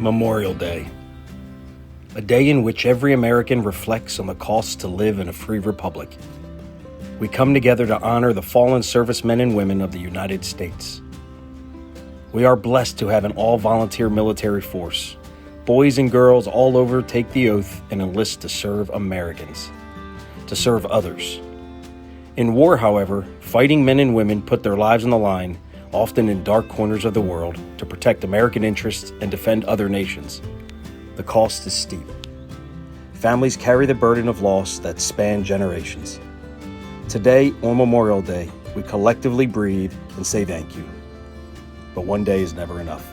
Memorial Day, a day in which every American reflects on the cost to live in a free republic. We come together to honor the fallen servicemen and women of the United States. We are blessed to have an all-volunteer military force. Boys and girls all over take the oath and enlist to serve Americans, to serve others. In war, however, fighting men and women put their lives on the line, often in dark corners of the world, to protect American interests and defend other nations. The cost is steep. Families carry the burden of loss that span generations. Today, on Memorial Day, we collectively breathe and say thank you. But one day is never enough.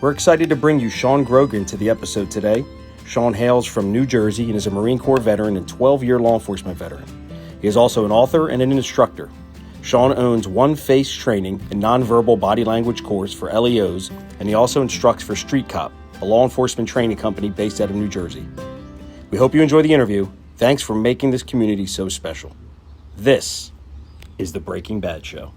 We're excited to bring you Sean Grogan to the episode today. Sean hails from New Jersey and is a Marine Corps veteran and 12-year law enforcement veteran. He is also an author and an instructor. Sean owns One Face Training and nonverbal body language course for LEOs, and he also instructs for Street Cop, a law enforcement training company based out of New Jersey. We hope you enjoy the interview. Thanks for making this community so special. This is the Breaking Bad Show.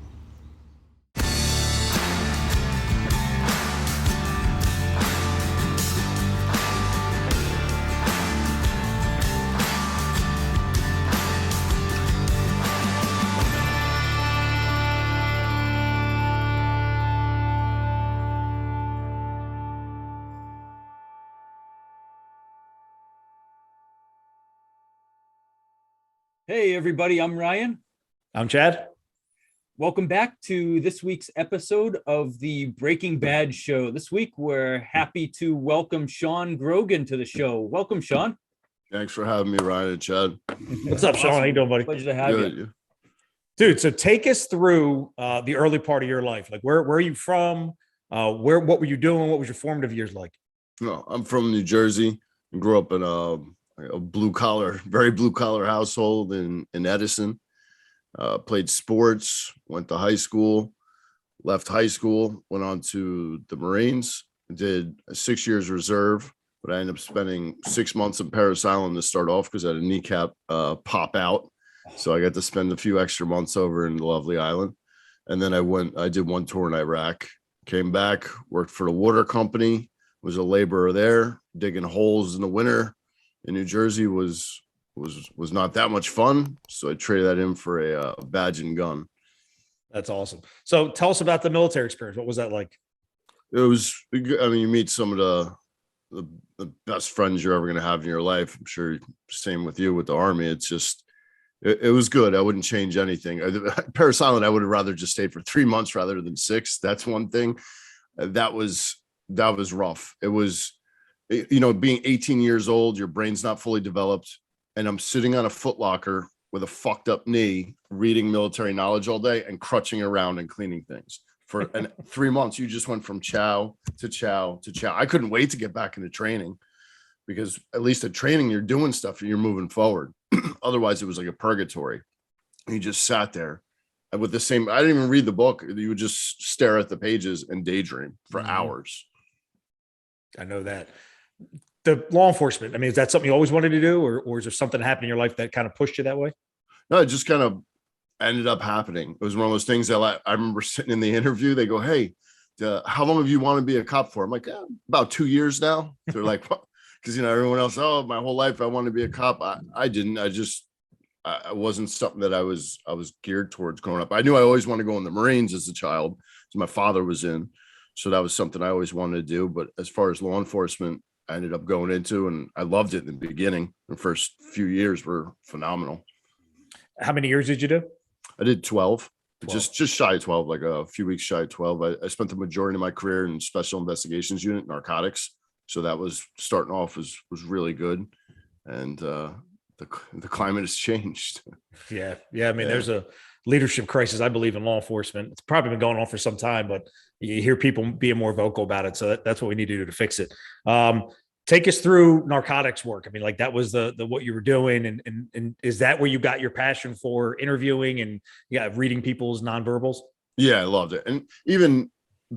Hey, everybody, I'm Ryan. I'm Chad. Welcome back to this week's episode of the Breaking Bad Show. This week, we're happy to welcome Sean Grogan to the show. Welcome, Sean. Thanks for having me, Ryan and Chad. What's up, Sean? How you doing, buddy? Pleasure to have Good. you. Dude, so take us through the early part of your life. Like, where are you from? What were you doing? What was your formative years like? No, I'm from New Jersey and grew up in a very blue collar household in Edison. Played sports, went to high school, left high school, went on to the Marines, did 6 years reserve, but I ended up spending 6 months in Parris Island to start off because I had a kneecap pop out. So I got to spend a few extra months over in the lovely island. And then I did one tour in Iraq, came back, worked for the water company, was a laborer there, digging holes in the winter. In New Jersey was not that much fun, so I traded that in for a badge and gun. That's awesome. So tell us about the military experience. What was that like? It was, I mean, you meet some of the best friends you're ever going to have in your life. I'm sure same with you with the Army. It's just, it was good. I wouldn't change anything. Parris Island, I would have rather just stayed for 3 months rather than 6. That's one thing. That was rough. It was, being 18 years old, your brain's not fully developed. And I'm sitting on a footlocker with a fucked up knee, reading military knowledge all day and crutching around and cleaning things for 3 months. You just went from chow to chow to chow. I couldn't wait to get back into training because at least at training, you're doing stuff and you're moving forward. Otherwise, it was like a purgatory. You just sat there and with the same, I didn't even read the book. You would just stare at the pages and daydream for hours. I know that. The law enforcement, I mean, is that something you always wanted to do, or is there something happened in your life that kind of pushed you that way? No, it just kind of ended up happening. It was one of those things that I remember sitting in the interview. They go, "Hey, how long have you wanted to be a cop for?" I'm like, about 2 years now. They're like, because everyone else, my whole life I wanted to be a cop. I didn't. I wasn't something that I was geared towards growing up. I knew I always wanted to go in the Marines as a child, because my father was in, so that was something I always wanted to do. But as far as law enforcement, I ended up going into, and I loved it in the beginning. The first few years were phenomenal. How many years did you do? I did 12. Just shy of 12, like a few weeks shy of 12. I spent the majority of my career in Special Investigations Unit, narcotics. So that was starting off was really good. And the climate has changed. Yeah. I mean, there's a leadership crisis, I believe, in law enforcement. It's probably been going on for some time, but you hear people being more vocal about it. So that's what we need to do to fix it. Take us through narcotics work. I mean, like that was the what you were doing. And is that where you got your passion for interviewing and reading people's nonverbals? Yeah, I loved it. And even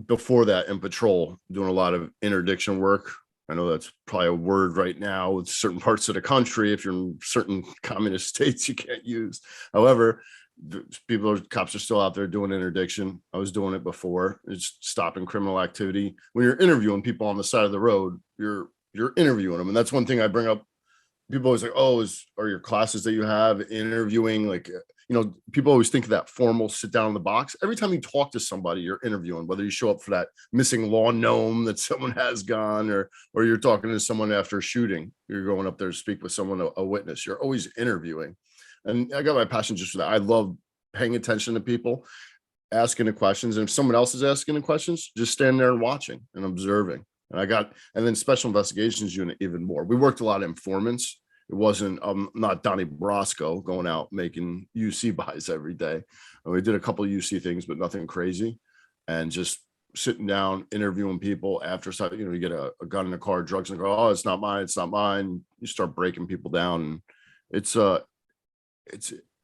before that in patrol, doing a lot of interdiction work. I know that's probably a word right now with certain parts of the country. If you're in certain communist states, you can't use. However, Cops are still out there doing interdiction. I was doing it before. It's stopping criminal activity. When you're interviewing people on the side of the road, you're interviewing them. And that's one thing I bring up. People always like, oh, are your classes that you have interviewing? Like, people always think of that formal sit down in the box. Every time you talk to somebody, you're interviewing, whether you show up for that missing lawn gnome that someone has gone, or you're talking to someone after a shooting. You're going up there to speak with someone, a witness. You're always interviewing. And I got my passion just for that. I love paying attention to people, asking the questions. And if someone else is asking the questions, just stand there and watching and observing. And then special investigations unit even more. We worked a lot of informants. It wasn't, not Donnie Brasco going out making UC buys every day. And we did a couple of UC things, but nothing crazy. And just sitting down, interviewing people after, you get a gun in the car, drugs in the car. Oh, it's not mine. It's not mine. You start breaking people down. And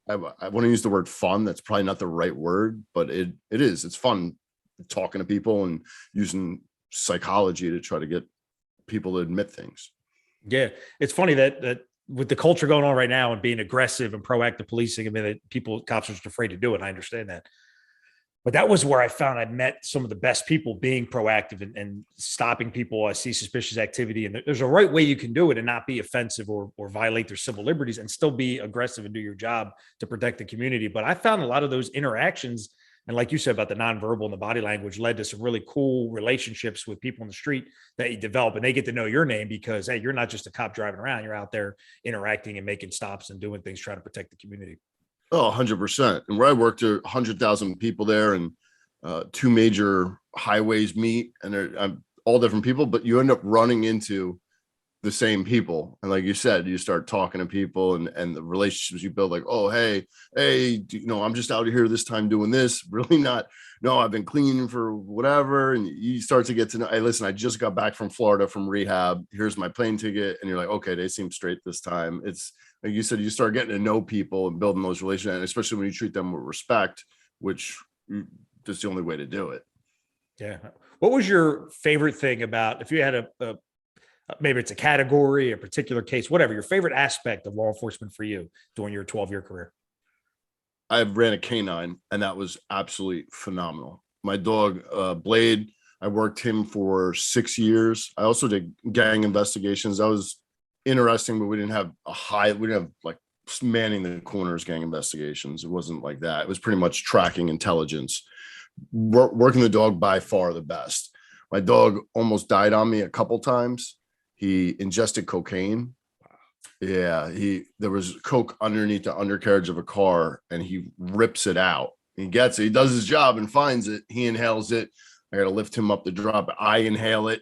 I want to use the word fun. That's probably not the right word, but it is. It's fun talking to people and using psychology to try to get people to admit things. Yeah. It's funny that with the culture going on right now and being aggressive and proactive policing, I mean, that cops are just afraid to do it. I understand that. But that was where I found I'd met some of the best people being proactive and stopping people. I see suspicious activity, and there's a right way you can do it and not be offensive or violate their civil liberties and still be aggressive and do your job to protect the community. But I found a lot of those interactions, and like you said about the nonverbal and the body language, led to some really cool relationships with people in the street that you develop, and they get to know your name because, hey, you're not just a cop driving around. You're out there interacting and making stops and doing things, trying to protect the community. Oh, 100%. And where I worked, there 100,000 people there, and two major highways meet, and they're all different people, but you end up running into the same people. And like you said, you start talking to people, and the relationships you build, like, oh, hey, I'm just out here this time doing this. Really not. No, I've been cleaning for whatever. And you start to get to know, hey, listen, I just got back from Florida from rehab. Here's my plane ticket. And you're like, okay, they seem straight this time. It's like you said, you start getting to know people and building those relationships, and especially when you treat them with respect, which that's the only way to do it. Yeah. What was your favorite thing about, if you had a maybe it's a category, a particular case, whatever, your favorite aspect of law enforcement for you during your 12-year career? I ran a canine, and that was absolutely phenomenal. My dog, Blade, I worked him for 6 years. I also did gang investigations. That was interesting, but we didn't have like manning the corners gang investigations. It wasn't like that. It was pretty much tracking intelligence. Working the dog, by far the best. My dog almost died on me a couple times. He ingested cocaine. Yeah, there was coke underneath the undercarriage of a car, and he rips it out. He gets it. He does his job and finds it. He inhales it. I got to lift him up the drop. I inhale it.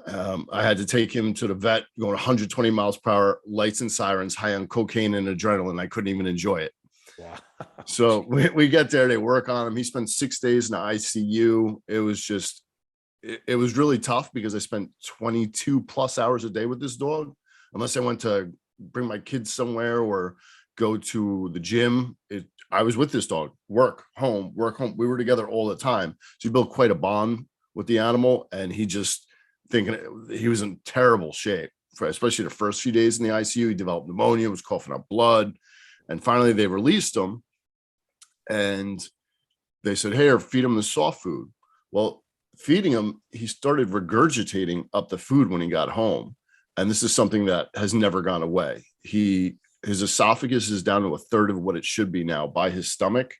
I had to take him to the vet going 120 miles per hour, lights and sirens, high on cocaine and adrenaline. I couldn't even enjoy it. Wow. So we get there, they work on him. He spent 6 days in the ICU. It was really tough because I spent 22 plus hours a day with this dog. Unless I went to bring my kids somewhere or go to the gym, I was with this dog, work, home. We were together all the time. So you built quite a bond with the animal, and he just thinking he was in terrible shape, especially the first few days in the ICU. He developed pneumonia, was coughing up blood. And finally they released him, and they said, hey, feed him the soft food. Well, feeding him, he started regurgitating up the food when he got home. And this is something that has never gone away. His esophagus is down to a third of what it should be now by his stomach.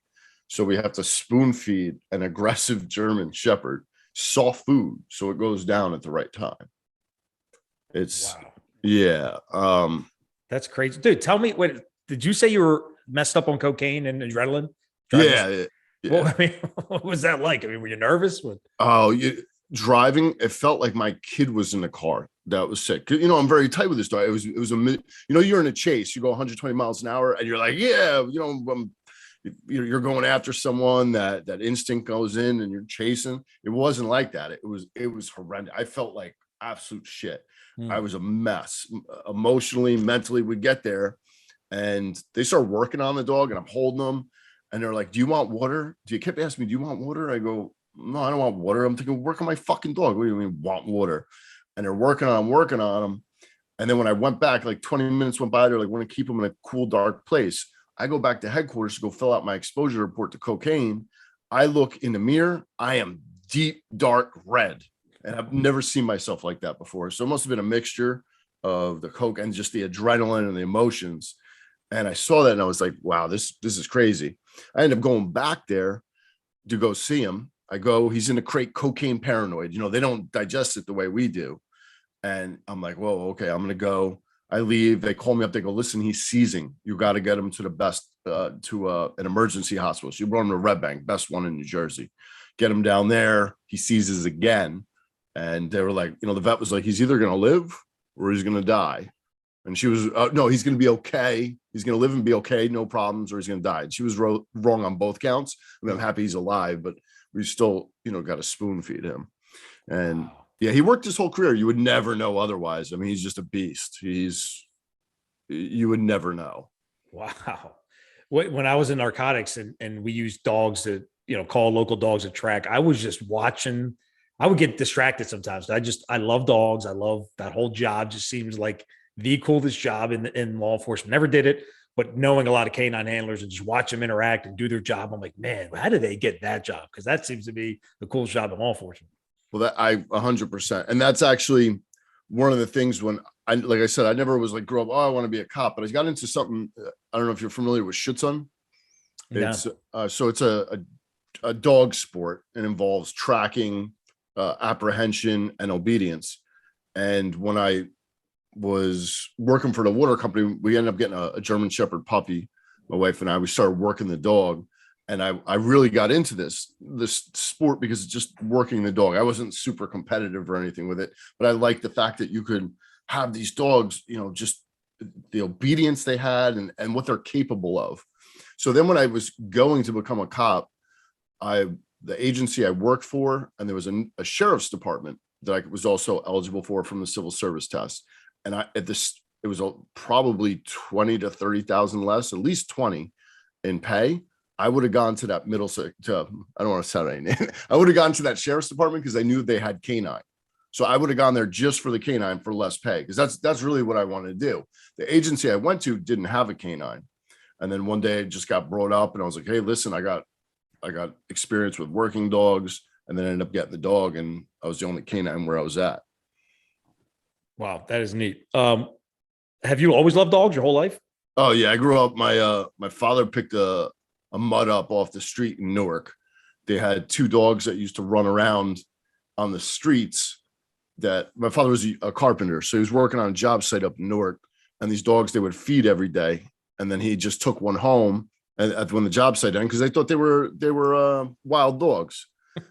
So we have to spoon feed an aggressive German Shepherd soft food so it goes down at the right time. It's wow. Yeah. That's crazy. Dude, tell me, did you say you were messed up on cocaine and adrenaline? Yeah. Well, I mean, what was that like? I mean, were you nervous? Driving, it felt like my kid was in the car that was sick. I'm very tight with this dog. It was you're in a chase, you go 120 miles an hour and you're like, yeah, you're going after someone, that instinct goes in and you're chasing. It wasn't like that. It was horrendous. I felt like absolute shit. I was a mess emotionally, mentally. We get there and they start working on the dog and I'm holding them and they're like, do you want water? You kept asking me, do you want water? I go, no, I don't want water. I'm thinking, work on my fucking dog. What do you mean want water? And they're working on them. And then when I went back, like 20 minutes went by, they're like, want to keep him in a cool, dark place. I go back to headquarters to go fill out my exposure report to cocaine. I look in the mirror. I am deep, dark red. And I've never seen myself like that before. So it must have been a mixture of the coke and just the adrenaline and the emotions. And I saw that and I was like, wow, this is crazy. I ended up going back there to go see him. I go, he's in a crate, cocaine paranoid. You know, they don't digest it the way we do. And I'm like, whoa, okay, I'm going to go. I leave. They call me up. They go, listen, he's seizing. You got to get him to the best, to an emergency hospital. So you brought him to Red Bank, best one in New Jersey. Get him down there. He seizes again. And they were like, you know, the vet was like, he's either going to live or he's going to die. And she was, no, he's going to be okay. He's going to live and be okay. No problems, or he's going to die. And she was wrong on both counts. I mean, I'm happy he's alive, but we still, you know, got to spoon feed him. And yeah, he worked his whole career. You would never know otherwise. I mean, he's just a beast. You would never know. Wow. When I was in narcotics and we used dogs to, you know, call local dogs to track, I was just watching. I would get distracted sometimes. I love dogs. I love that whole job. Just seems like the coolest job in law enforcement. Never did it, but knowing a lot of canine handlers and just watch them interact and do their job, I'm like, man, how did they get that job? Because that seems to be the coolest job in law enforcement. Well, that 100%. And that's actually one of the things when like I said, I never was like, grew up, oh, I want to be a cop, but I got into something. I don't know if you're familiar with Schutzhund. It's so it's a dog sport and involves tracking, apprehension, and obedience. And when I was working for the water company, we ended up getting a German Shepherd puppy. My wife and I, we started working the dog. And I really got into this sport because it's just working the dog. I wasn't super competitive or anything with it, but I liked the fact that you could have these dogs, you know, just the obedience they had and what they're capable of. So then when I was going to become a cop, the agency I worked for, and there was a sheriff's department that I was also eligible for from the civil service test. And it was probably 20 to 30,000 less, at least 20 in pay. I would have gone to that I don't want to sound any name. I would have gone to that sheriff's department because I knew they had canine. So I would have gone there just for the canine for less pay, because that's really what I wanted to do. The agency I went to didn't have a canine. And then one day it just got brought up and I was like, hey, listen, I got experience with working dogs, and then I ended up getting the dog, and I was the only canine where I was at. Wow, that is neat. Have you always loved dogs your whole life? Oh yeah, I grew up. My father picked a mud up off the street in Newark. They had two dogs that used to run around on the streets. That my father was a carpenter, so he was working on a job site up in Newark, and these dogs they would feed every day, and then he just took one home and when the job site ended because they thought they were wild dogs.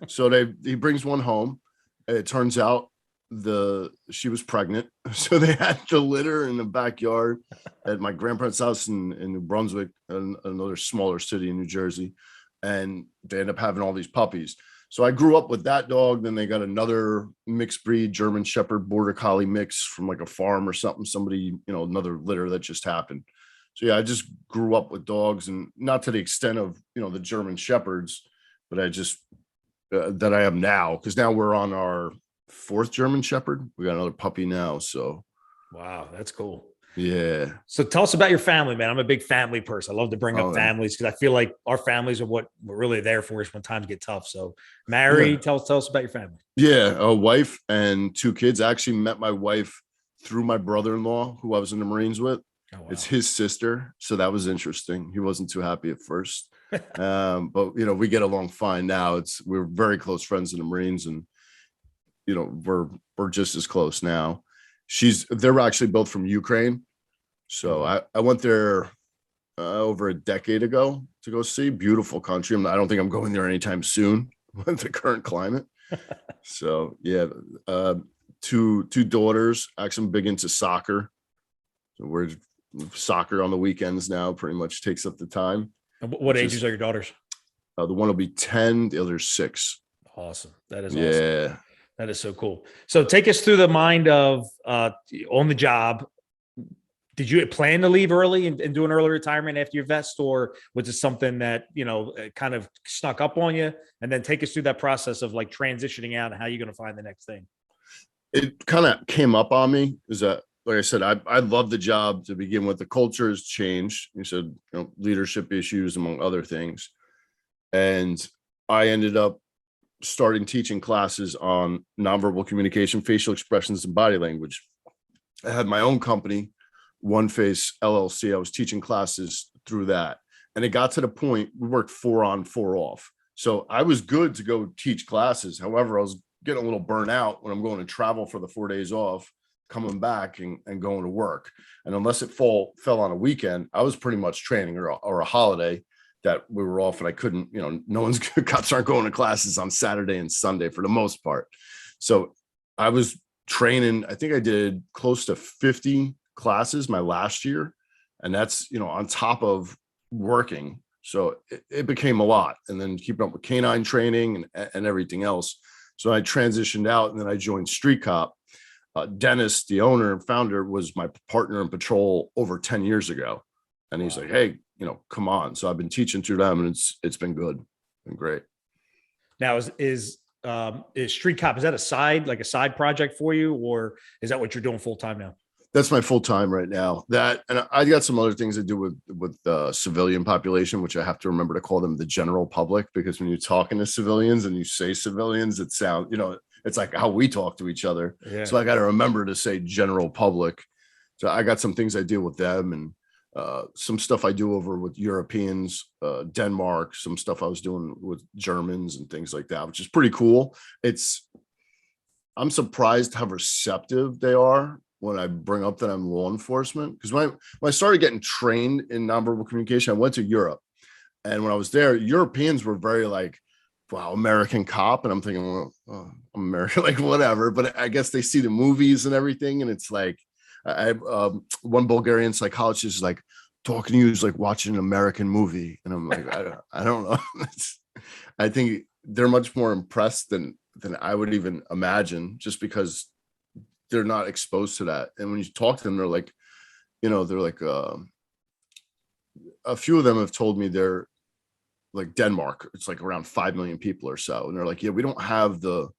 So he brings one home. It turns out she was pregnant, so they had the litter in the backyard at my grandparents' house in New Brunswick, another smaller city in New Jersey, and they ended up having all these puppies. So I grew up with that dog. Then they got another mixed breed German Shepherd Border Collie mix from like a farm or something. Somebody, you know, another litter that just happened. So yeah, I just grew up with dogs, and not to the extent of, you know, the German Shepherds, but I just that I am now, because now we're on our fourth German Shepherd. We got another puppy now. So wow, that's cool. Yeah. So tell us about your family, man. I'm a big family person. I love to bring up families because I feel like our families are what we're really there for us when times get tough. So Mary, tell us about your family. Yeah, a wife and two kids. I actually met my wife through my brother-in-law, who I was in the Marines with. Oh, wow. It's his sister, so that was interesting. He wasn't too happy at first, but you know, we get along fine now. We're very close friends in the Marines, and you know, we're just as close now. They're actually both from Ukraine, so I went there over a decade ago to go see. Beautiful country. I don't think I'm going there anytime soon with the current climate. So yeah, two daughters. Actually, I'm big into soccer, so we're soccer on the weekends now. Pretty much takes up the time. And what ages are your daughters? The one will be 10, the other 6. Awesome. That is awesome. That is so cool. So take us through the mind of on the job. Did you plan to leave early and do an early retirement after your vest, or was it something that, you know, kind of snuck up on you? And then take us through that process of like transitioning out and how you're going to find the next thing. It kind of came up on me, is that like I said, I love the job to begin with. The culture has changed. You said, leadership issues among other things. And I ended up starting teaching classes on nonverbal communication, facial expressions, and body language. I had my own company, One Face LLC. I was teaching classes through that. And it got to the point we worked 4 on, 4 off. So I was good to go teach classes. However, I was getting a little burnt out when I'm going to travel for the 4 days off, coming back and going to work. And unless it fell on a weekend, I was pretty much training or a holiday that we were off, and I couldn't, no one's cops aren't going to classes on Saturday and Sunday for the most part. So I was training. I think I did close to 50 classes my last year. And that's, on top of working. So it became a lot, and then keeping up with canine training and everything else. So I transitioned out, and then I joined Street Cop. Dennis, the owner and founder, was my partner in patrol over 10 years ago. And he's like, hey, come on. So I've been teaching through them, and it's been good and great. Now is Street Cop, is that a side project for you, or is that what you're doing full time now? That's my full time right now. That, and I got some other things to do with the civilian population, which I have to remember to call them the general public, because when you're talking to civilians and you say civilians, it sounds, it's like how we talk to each other. Yeah. So I got to remember to say general public. So I got some things I deal with them, and some stuff I do over with Europeans, Denmark, some stuff I was doing with Germans and things like that, which is pretty cool. I'm surprised how receptive they are when I bring up that I'm law enforcement. Because when I started getting trained in nonverbal communication, I went to Europe. And when I was there, Europeans were very like, wow, American cop. And I'm thinking, well, I'm American, like whatever. But I guess they see the movies and everything. And it's like, one Bulgarian psychologist is like, talking to you is like watching an American movie. And I'm like, I don't know. I think they're much more impressed than I would even imagine, just because they're not exposed to that. And when you talk to them, they're like, a few of them have told me they're like Denmark. It's like around 5 million people or so. And they're like, yeah, we don't have the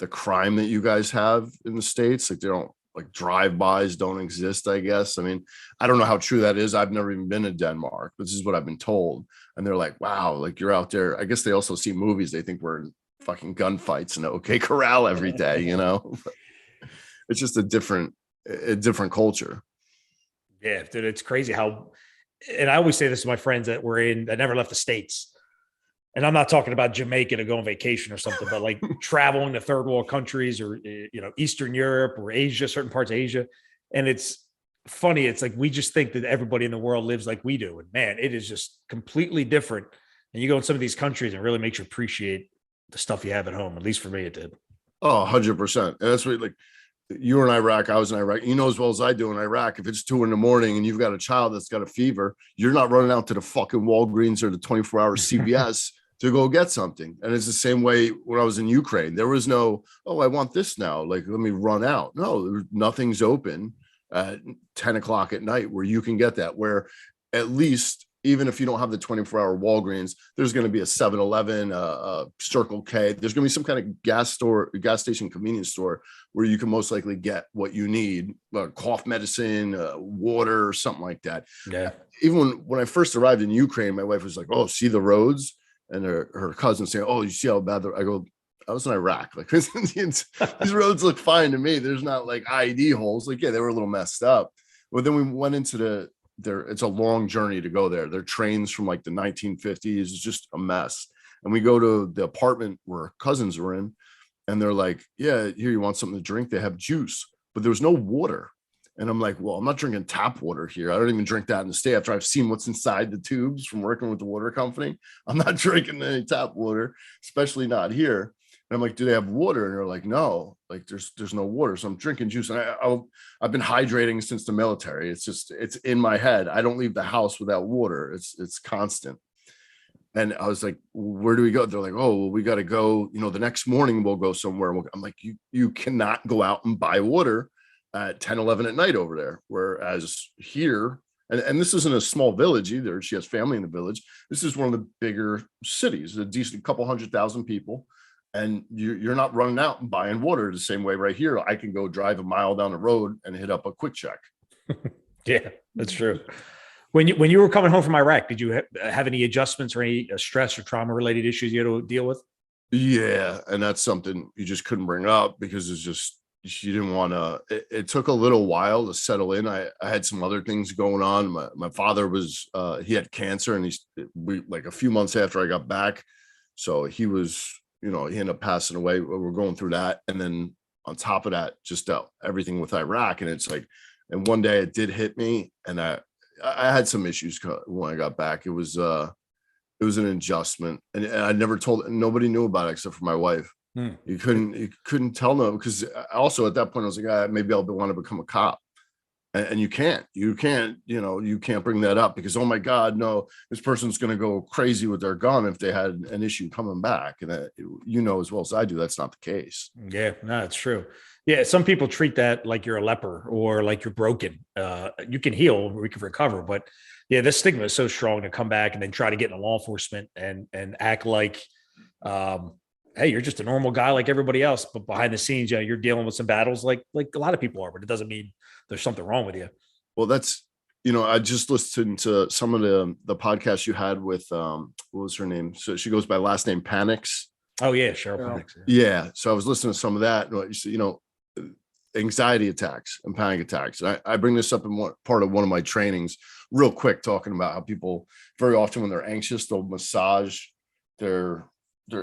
crime that you guys have in the States. Like, they don't, like, drive-bys don't exist, I guess. I mean, I don't know how true that is. I've never even been to Denmark. This is what I've been told. And they're like, wow, like, you're out there. I guess they also see movies. They think we're in fucking gunfights in OK Corral every day, It's just a different culture. Yeah, dude, it's crazy how, and I always say this to my friends that never left the States. And I'm not talking about Jamaica to go on vacation or something, but like traveling to third world countries or, Eastern Europe or Asia, certain parts of Asia. And it's funny. It's like, we just think that everybody in the world lives like we do. And man, it is just completely different. And you go in some of these countries and it really makes you appreciate the stuff you have at home. At least for me, it did. Oh, 100%. And that's what, like, you were in Iraq, I was in Iraq. As well as I do in Iraq, if it's 2 a.m. and you've got a child that's got a fever, you're not running out to the fucking Walgreens or the 24-hour CVS to go get something. And it's the same way when I was in Ukraine. There was no, I want this now, like, let me run out. No, nothing's open at 10 o'clock at night where you can get that, where at least, even if you don't have the 24-hour Walgreens, there's going to be a 7-Eleven, a Circle K. There's going to be some kind of gas station, convenience store where you can most likely get what you need, cough medicine, water, or something like that. Yeah. Even when I first arrived in Ukraine, my wife was like, oh, see the roads? And her cousin saying, oh, you see how bad I go, I was in Iraq. Like, these roads look fine to me. There's not like IED holes. Like, yeah, they were a little messed up. But then we went into it's a long journey to go there. They're trains from like the 1950s. It's just a mess. And we go to the apartment where cousins were in, and they're like, yeah, here, you want something to drink? They have juice, but there was no water. And I'm like, well, I'm not drinking tap water here. I don't even drink that in the state after I've seen what's inside the tubes from working with the water company. I'm not drinking any tap water, especially not here. And I'm like, do they have water? And they're like, no, like there's no water. So I'm drinking juice. And I've been hydrating since the military. It's in my head. I don't leave the house without water. It's constant. And I was like, where do we go? They're like, oh, well, we got to go, the next morning we'll go somewhere. I'm like, you cannot go out and buy water at 10, 11 at night over there. Whereas here, and this isn't a small village either. She has family in the village. This is one of the bigger cities, a decent couple 100,000 people. and you're not running out and buying water the same way right here. I can go drive a mile down the road and hit up a quick check. Yeah, that's true. When you were coming home from Iraq, did you have any adjustments or any stress or trauma related issues you had to deal with? Yeah, and that's something you just couldn't bring up because it's just you didn't want to. It took a little while to settle in. I had some other things going on. My father was he had cancer, and we like a few months after I got back, so he was, he ended up passing away. We're going through that, and then on top of that, just everything with Iraq, and it's like, and one day it did hit me, and I had some issues when I got back. It was an adjustment, and I never told. Nobody knew about it except for my wife. You couldn't tell them, because also at that point I was like, maybe I'll want to become a cop, and you can't bring that up because, oh my God, no, this person's going to go crazy with their gun if they had an issue coming back, and as well as I do, that's not the case. Yeah, no, it's true. Yeah, some people treat that like you're a leper or like you're broken. You can heal, we can recover, but yeah, this stigma is so strong to come back and then try to get into law enforcement and act like, hey, you're just a normal guy like everybody else, but behind the scenes, you're dealing with some battles like a lot of people are, but it doesn't mean there's something wrong with you. Well, that's, I just listened to some of the podcasts you had with, what was her name? So she goes by last name Panics. Oh yeah, Cheryl Panics. Yeah. So I was listening to some of that, and anxiety attacks and panic attacks. And I bring this up in part of one of my trainings real quick, talking about how people very often when they're anxious, they'll massage their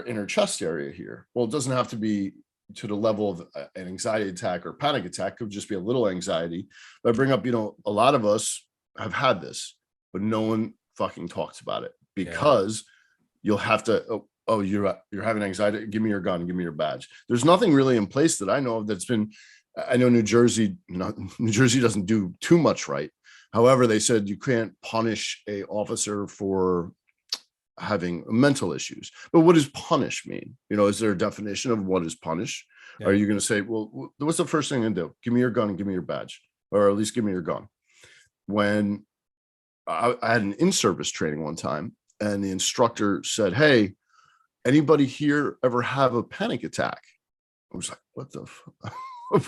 inner chest area here. Well, it doesn't have to be to the level of an anxiety attack or panic attack. It could just be a little anxiety. But I bring up, a lot of us have had this, but no one fucking talks about it because you'll have to, oh, you're having anxiety. Give me your gun. Give me your badge. There's nothing really in place that I know of that's been, I know New Jersey doesn't do too much right. However, they said you can't punish a officer for having mental issues. But what does punish mean? Is there a definition of what is punish? Yeah. Are you going to say, well, what's the first thing to do? Give me your gun and give me your badge, or at least give me your gun. When I had an in-service training one time, and the instructor said, hey, anybody here ever have a panic attack? I was like, what the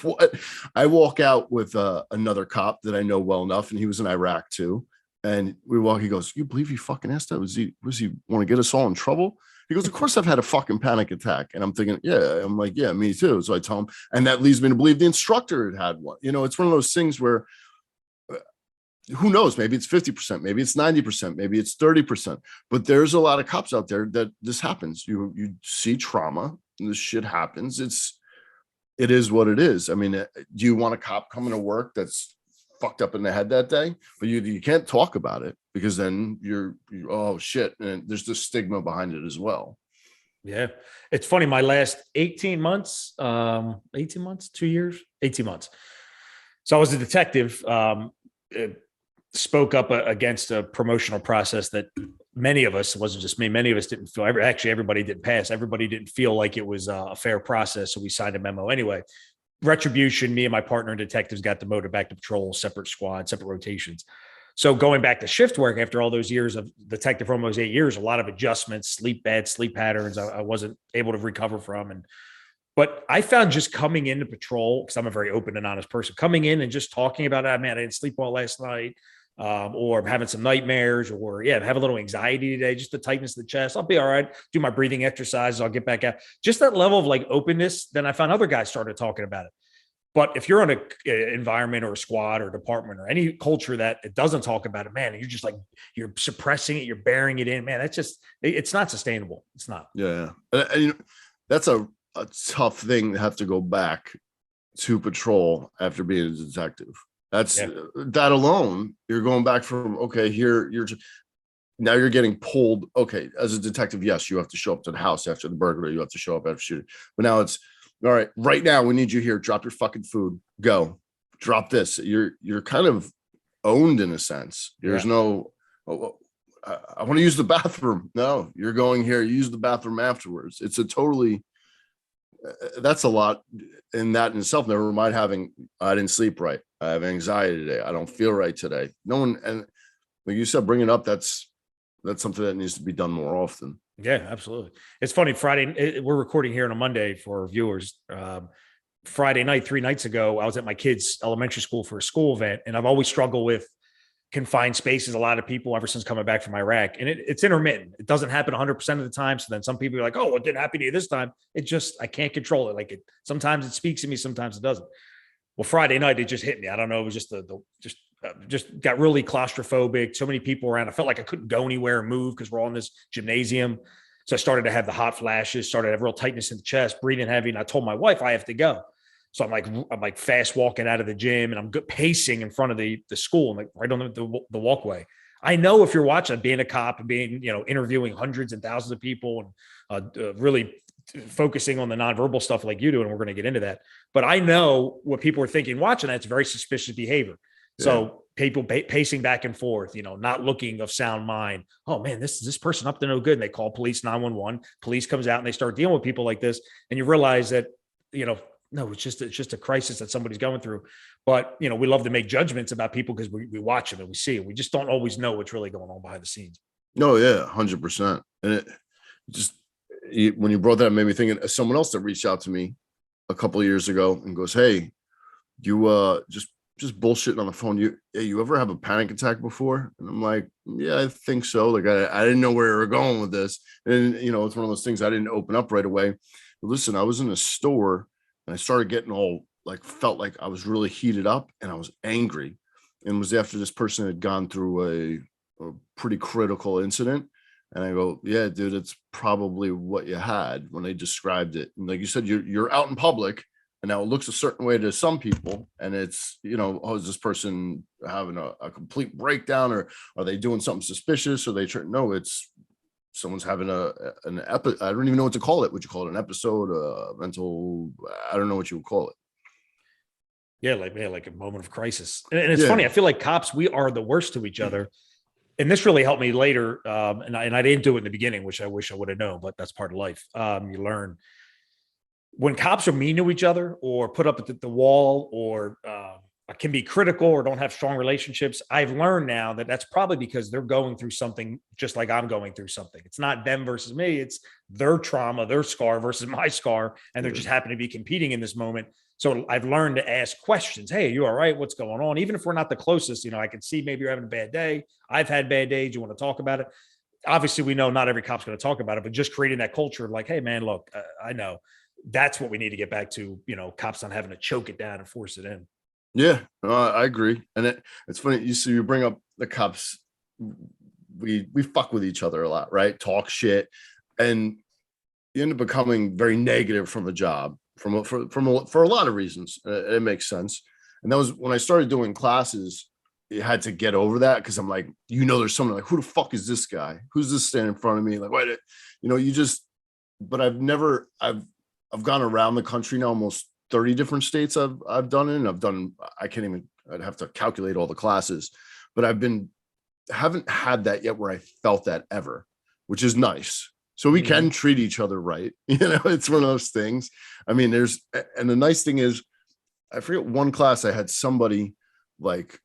what? I walk out with another cop that I know well enough, and he was in Iraq too. And we walk, he goes, you believe he fucking asked that? Was he want to get us all in trouble? He goes, of course I've had a fucking panic attack. And I'm thinking, yeah. I'm like, yeah, me too. So I tell him, and that leads me to believe the instructor had one. It's one of those things where who knows, maybe it's 50%, maybe it's 90%, maybe it's 30%, but there's a lot of cops out there that this happens. You see trauma, and this shit happens. It is what it is. I mean, do you want a cop coming to work that's fucked up in the head that day? But you can't talk about it because then you're oh shit, and there's this stigma behind it as well. Yeah, it's funny. My last 18 months, 2 years, 18 months. So I was a detective. Spoke up against a promotional process that many of us, it wasn't just me, many of us didn't feel, actually everybody didn't pass. Everybody didn't feel like it was a fair process. So we signed a memo anyway. Retribution, me and my partner and detectives got demoted back to patrol, separate squad, separate rotations. So going back to shift work after all those years of detective for almost 8 years, a lot of adjustments, sleep patterns I wasn't able to recover from. But I found just coming into patrol, because I'm a very open and honest person, coming in and just talking about, man, I didn't sleep well last night. Or I'm having some nightmares, or have a little anxiety today, just the tightness of the chest. I'll be all right. Do my breathing exercises. I'll get back out. Just that level of like openness. Then I found other guys started talking about it. But if you're on an environment or a squad or department or any culture that it doesn't talk about it, man, you're just like, you're suppressing it, you're burying it in, man, that's just, it's not sustainable. It's not. Yeah. And that's a tough thing to have to go back to patrol after being a detective. That's that alone. You're going back from, okay, here now you're getting pulled. Okay, as a detective, yes, you have to show up to the house after the burglary. You have to show up after shooting. But now it's all right. Right now, we need you here. Drop your fucking food. Go. Drop this. You're kind of owned in a sense. There's no. I want to use the bathroom. No, you're going here. Use the bathroom afterwards. It's a totally. That's a lot in that in itself. Never mind having, I didn't sleep right. I have anxiety today. I don't feel right today. No one, and like you said, bring it up. That's something that needs to be done more often. Yeah, absolutely. It's funny. We're recording here on a Monday for our viewers. Friday night, 3 nights ago, I was at my kids' elementary school for a school event, and I've always struggled with confined spaces. A lot of people ever since coming back from Iraq, and it's intermittent. It doesn't happen 100% of the time. So then some people are like, "Oh, it didn't happen to you this time." I can't control it. Sometimes it speaks to me, sometimes it doesn't. Well, Friday night it just hit me. I don't know. It was just got really claustrophobic. So many people around. I felt like I couldn't go anywhere and move because we're all in this gymnasium. So I started to have the hot flashes, started to have real tightness in the chest, breathing heavy. And I told my wife I have to go. So I'm like fast walking out of the gym, and I'm pacing in front of the school, like right on the walkway. I know if you're watching, being a cop and being, interviewing hundreds and thousands of people and really focusing on the nonverbal stuff like you do, and we're going to get into that. But I know what people are thinking watching that. It's very suspicious behavior. Yeah. So people pacing back and forth, not looking of sound mind. Oh man, this person up to no good. And they call police 911. Police comes out and they start dealing with people like this. And you realize that, no, it's just a crisis that somebody's going through. But, we love to make judgments about people because we watch them and we see it. We just don't always know what's really going on behind the scenes. No, yeah, 100%. And when you brought that, it made me think of someone else that reached out to me a couple of years ago and goes, "Hey, you just bullshitting on the phone. You ever have a panic attack before?" And I'm like, "Yeah, I think so." Like I didn't know where we were going with this. And, it's one of those things I didn't open up right away. But listen, I was in a store and I started getting all felt like I was really heated up and I was angry. And it was after this person had gone through a pretty critical incident. And I go, "Yeah, dude, it's probably what you had," when they described it. And like you said, you're out in public and now it looks a certain way to some people. And it's, oh, is this person having a complete breakdown, or are they doing something suspicious? Or no, it's someone's having an episode. I don't even know what to call it. Would you call it an episode, mental? I don't know what you would call it. Yeah, like a moment of crisis. And it's funny. I feel like cops, we are the worst to each other. And this really helped me later. And I didn't do it in the beginning, which I wish I would have known, but that's part of life. You learn when cops are mean to each other or put up at the wall or can be critical or don't have strong relationships. I've learned now that that's probably because they're going through something just like I'm going through something. It's not them versus me. It's their trauma, their scar versus my scar. And they're just happen to be competing in this moment. So I've learned to ask questions. "Hey, are you all right? What's going on?" Even if we're not the closest, I can see maybe you're having a bad day. I've had bad days. You want to talk about it? Obviously, we know not every cop's going to talk about it, but just creating that culture of like, "Hey, man, look, I know." That's what we need to get back to, cops not having to choke it down and force it in. Yeah, I agree. And it's funny. You bring up the cops. We fuck with each other a lot, right? Talk shit. And you end up becoming very negative from the job for a lot of reasons. It makes sense. And that was when I started doing classes. You had to get over that because I'm like, there's someone like, who the fuck is this guy? Who's this standing in front of me? Like, wait, but I've gone around the country now, almost 30 different states I've done it. And I'd have to calculate all the classes, but haven't had that yet where I felt that ever, which is nice. So we can treat each other right. It's one of those things. I mean, and the nice thing is, I forget one class I had somebody like,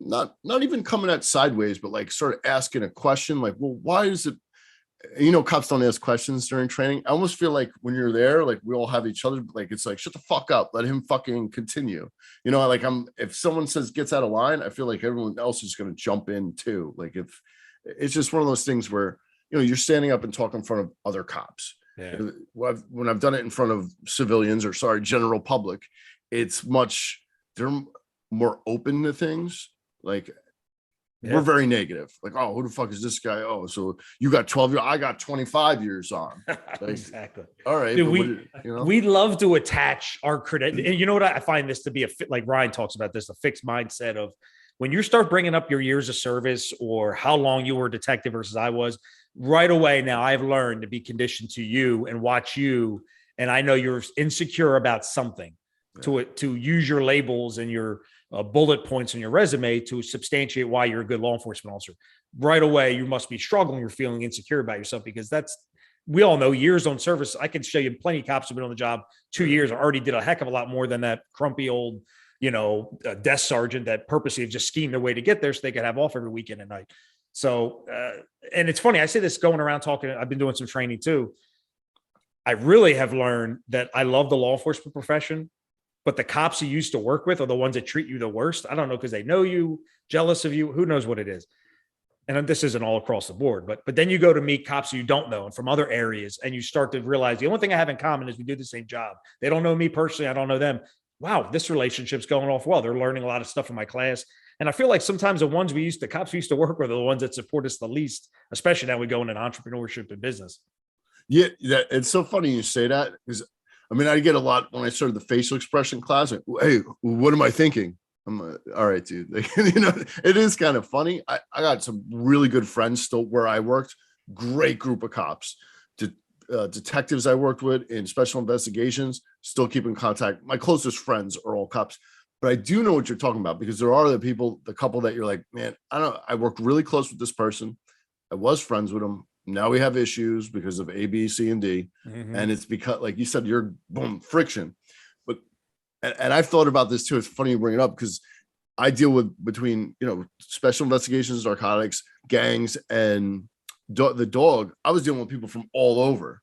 not even coming at sideways, but like sort of asking a question like, "Well, why is it?" Cops don't ask questions during training. I almost feel like when you're there, like we all have each other, like it's like, shut the fuck up, let him fucking continue. If someone gets out of line, I feel like everyone else is going to jump in too. Like if it's just one of those things where, you're standing up and talking in front of other cops. Yeah. When I've done it in front of civilians general public, they're more open to things. Like, we're very negative. Like, "Oh, who the fuck is this guy? Oh, so you got 12 years, I got 25 years on." Like, exactly. All right. Dude, we love to attach our credit. And you know what? I find this to be like Ryan talks about this, a fixed mindset of when you start bringing up your years of service or how long you were a detective versus I was, right away. Now I've learned to be conditioned to you and watch you. And I know you're insecure about something to use your labels and your bullet points on your resume to substantiate why you're a good law enforcement officer. Right away, you must be struggling. You're feeling insecure about yourself because we all know years on service. I can show you plenty of cops who've been on the job 2 years or already did a heck of a lot more than that crumpy old, desk sergeant that purposely just schemed their way to get there so they could have off every weekend and night. So, and it's funny, I say this going around talking, I've been doing some training too. I really have learned that I love the law enforcement profession, but the cops you used to work with are the ones that treat you the worst. I don't know, because they know you, jealous of you, who knows what it is. And this isn't all across the board, but then you go to meet cops you don't know and from other areas, and you start to realize the only thing I have in common is we do the same job. They don't know me personally. I don't know them. Wow, this relationship's going off well. They're learning a lot of stuff in my class. And I feel like sometimes the cops we used to work with are the ones that support us the least, especially now we go into entrepreneurship and business. Yeah, it's so funny you say that, because I mean, I get a lot when I started the facial expression class. Like, hey, what am I thinking? I'm like, all right, dude. Like, it is kind of funny. I got some really good friends still where I worked. Great group of cops. Detectives I worked with in special investigations, still keep in contact. My closest friends are all cops. But I do know what you're talking about, because there are the couple that you're like, man, I worked really close with this person. I was friends with them. Now we have issues because of A, B, C, and D. Mm-hmm. And it's because, like you said, you're boom, friction. But, and I've thought about this too. It's funny you bring it up, because I deal with between, special investigations, narcotics, gangs, and the dog. I was dealing with people from all over.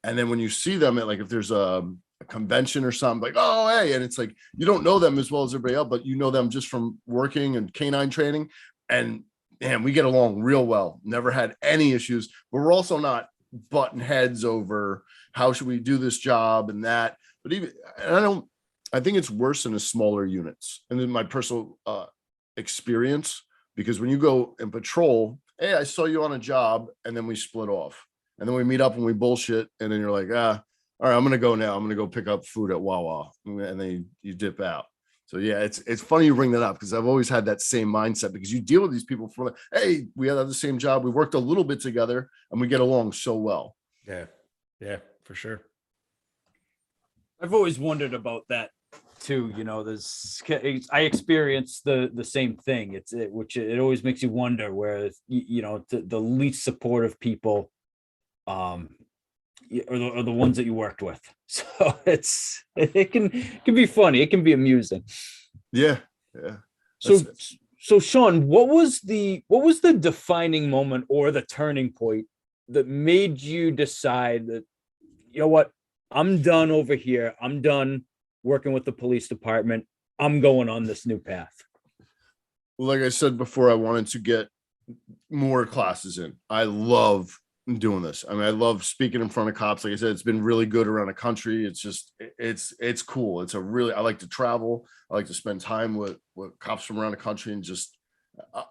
And then when you see them at, like, if there's a convention or something, like, oh, hey, and it's like, you don't know them as well as everybody else, but you know them just from working and canine training. And man, we get along real well. Never had any issues, but we're also not butting heads over how should we do this job and that. But I think it's worse in the smaller units. And in my personal experience, because when you go and patrol, hey, I saw you on a job, and then we split off, and then we meet up and we bullshit, and then you're like, all right, I'm gonna go now. I'm gonna go pick up food at Wawa, and then you dip out. So yeah, it's funny you bring that up, because I've always had that same mindset, because you deal with these people from, hey, we have the same job, we worked a little bit together, and we get along so well. Yeah, for sure. I've always wondered about that too. I experienced the same thing. Which always makes you wonder where the least supportive people are the ones that you worked with. So it can be funny. It can be amusing. Yeah. So Sean, what was the defining moment or the turning point that made you decide that, you know what, I'm done over here. I'm done working with the police department. I'm going on this new path? Well, like I said before, I wanted to get more classes in. I love doing this. I mean, I love speaking in front of cops. Like I said, it's been really good around the country. It's just, it's cool. I like to travel. I like to spend time with cops from around the country, and just,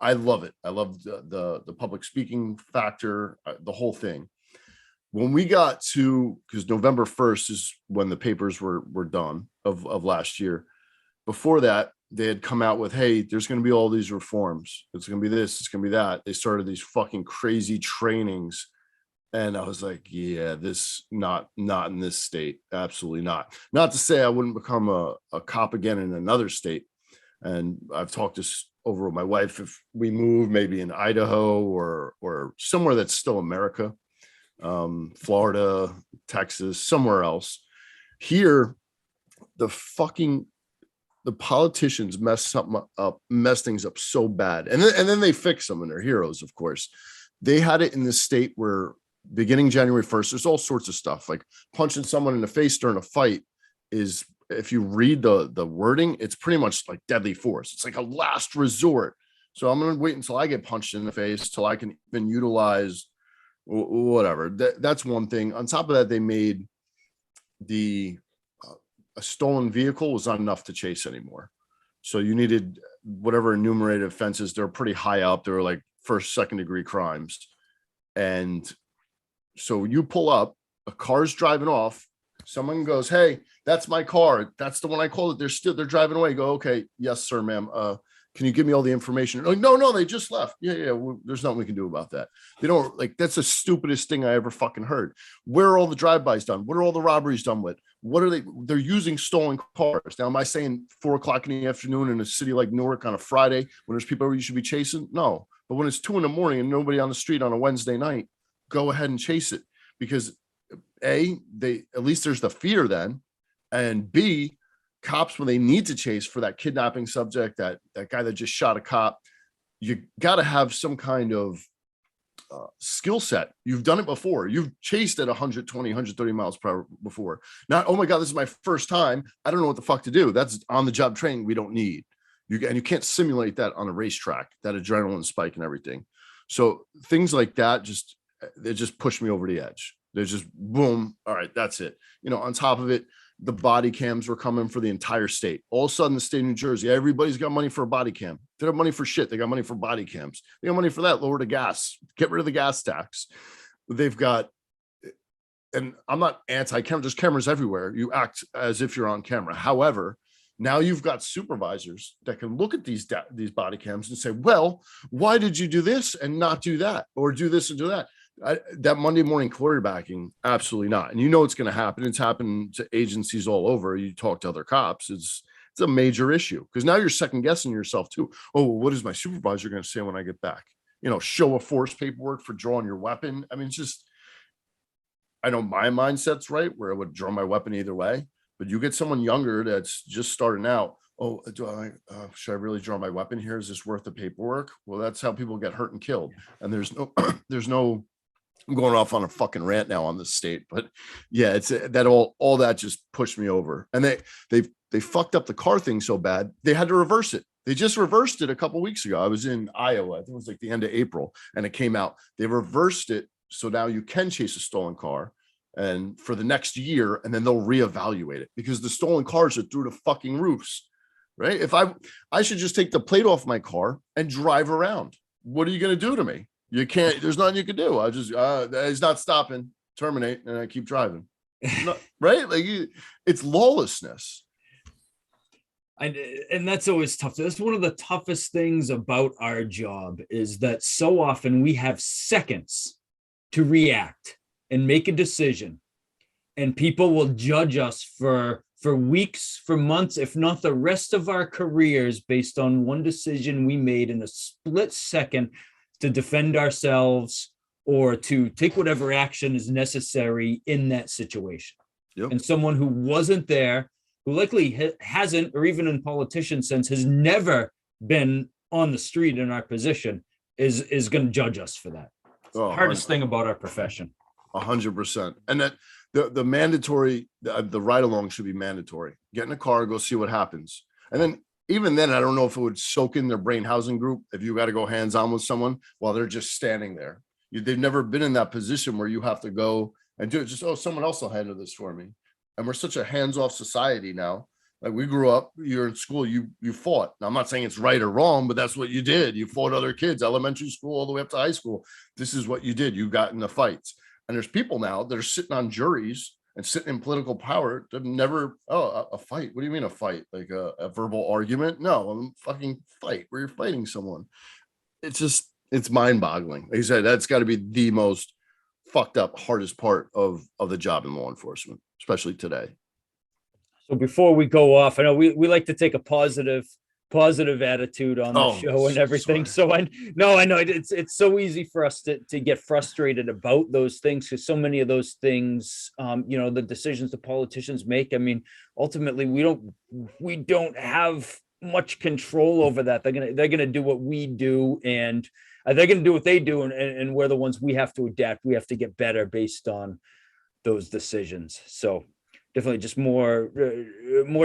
I love it. I love the public speaking factor, the whole thing. When we got to, because November 1st is when the papers were done of last year. Before that, they had come out with, hey, there's going to be all these reforms. It's going to be this, it's going to be that. They started these fucking crazy trainings. And I was like, yeah, this not in this state. Absolutely not. Not to say I wouldn't become a cop again in another state. And I've talked this over with my wife. If we move maybe in Idaho or somewhere that's still America, Florida, Texas, somewhere else. Here, the politicians mess things up so bad, and then they fix them, and they're heroes, of course. They had it in this state where beginning January 1st, there's all sorts of stuff, like punching someone in the face during a fight is, if you read the wording, it's pretty much like deadly force. It's like a last resort. So I'm going to wait until I get punched in the face till I can even utilize whatever. That's one thing. On top of that, they made a stolen vehicle was not enough to chase anymore. So you needed whatever enumerated offenses. They're pretty high up. They were like first, second degree crimes. And so you pull up, a car's driving off. Someone goes, hey, that's my car. That's the one I called it. They're driving away. You go, okay, yes, sir, ma'am. Can you give me all the information? Like, no, they just left. Yeah. There's nothing we can do about that. They don't, like, that's the stupidest thing I ever fucking heard. Where are all the drive-bys done? What are all the robberies done with? What are they're using stolen cars. Now, am I saying 4:00 in the afternoon in a city like Newark on a Friday when there's people you should be chasing? No. But when it's 2 a.m. and nobody on the street on a Wednesday night, go ahead and chase it, because A, at least there's the fear then. And B, cops, when they need to chase for that kidnapping subject, that guy that just shot a cop, you got to have some kind of skill set. You've done it before. You've chased at 120, 130 miles per hour before. Not, oh my God, this is my first time. I don't know what the fuck to do. That's on the job training we don't need. And you can't simulate that on a racetrack, that adrenaline spike and everything. So things like that, they just push me over the edge. They're just boom. All right, that's it. On top of it, the body cams were coming for the entire state. All of a sudden, the state of New Jersey, everybody's got money for a body cam. They don't have money for shit. They got money for body cams. They got money for that. Lower the gas. Get rid of the gas tax. They've got, and I'm not anti-camera. There's cameras everywhere. You act as if you're on camera. However, now you've got supervisors that can look at these body cams and say, well, why did you do this and not do that? Or do this and do that? That Monday morning quarterbacking, absolutely not. And it's going to happen. It's happened to agencies all over. You talk to other cops. It's a major issue because now you're second guessing yourself too. Oh, what is my supervisor going to say when I get back? Show of force paperwork for drawing your weapon. I mean, it's just, I know my mindset's right where I would draw my weapon either way, but you get someone younger that's just starting out. Oh, should I really draw my weapon here? Is this worth the paperwork? Well, that's how people get hurt and killed. And there's no, I'm going off on a fucking rant now on this state, but yeah, it's that all that just pushed me over. And they fucked up the car thing so bad they had to reverse it. They just reversed it a couple of weeks ago. I was in Iowa. I think it was like the end of April, and it came out. They reversed it so now you can chase a stolen car, and for the next year, and then they'll reevaluate it because the stolen cars are through the fucking roofs, right? If I should just take the plate off my car and drive around. What are you going to do to me? You can't, there's nothing you can do. I just, he's not stopping, terminate, and I keep driving. Right? Like it's lawlessness. And that's always tough. That's one of the toughest things about our job is that so often we have seconds to react and make a decision. And people will judge us for weeks, for months, if not the rest of our careers based on one decision we made in a split second to defend ourselves or to take whatever action is necessary in that situation. Yep. And someone who wasn't there, who likely hasn't, or even in politician sense, has never been on the street in our position, is going to judge us for that. It's the hardest thing about our profession. 100%. And that the mandatory, the ride along should be mandatory. Get in a car, go see what happens. And then even then, I don't know if it would soak in their brain housing group if you got to go hands on with someone while they're just standing there. They've never been in that position where you have to go and do it. Just, someone else will handle this for me. And we're such a hands-off society now. Like we grew up, you're in school, you fought. Now, I'm not saying it's right or wrong, but that's what you did. You fought other kids, elementary school, all the way up to high school. This is what you did. You got in the fights. And there's people now that are sitting on juries and sitting in political power. They've never, a fight. What do you mean a fight? Like a verbal argument? No, a fucking fight where you're fighting someone. It's mind boggling. Like you said, that's got to be the most fucked up, hardest part of the job in law enforcement, especially today. So before we go off, I know we like to take a positive attitude on the show and everything. Sorry. So I know it's so easy for us to get frustrated about those things because so many of those things, the decisions the politicians make. I mean, ultimately we don't have much control over that. They're gonna do what we do, and they're gonna do what they do, and we're the ones we have to adapt. We have to get better based on those decisions. So definitely just more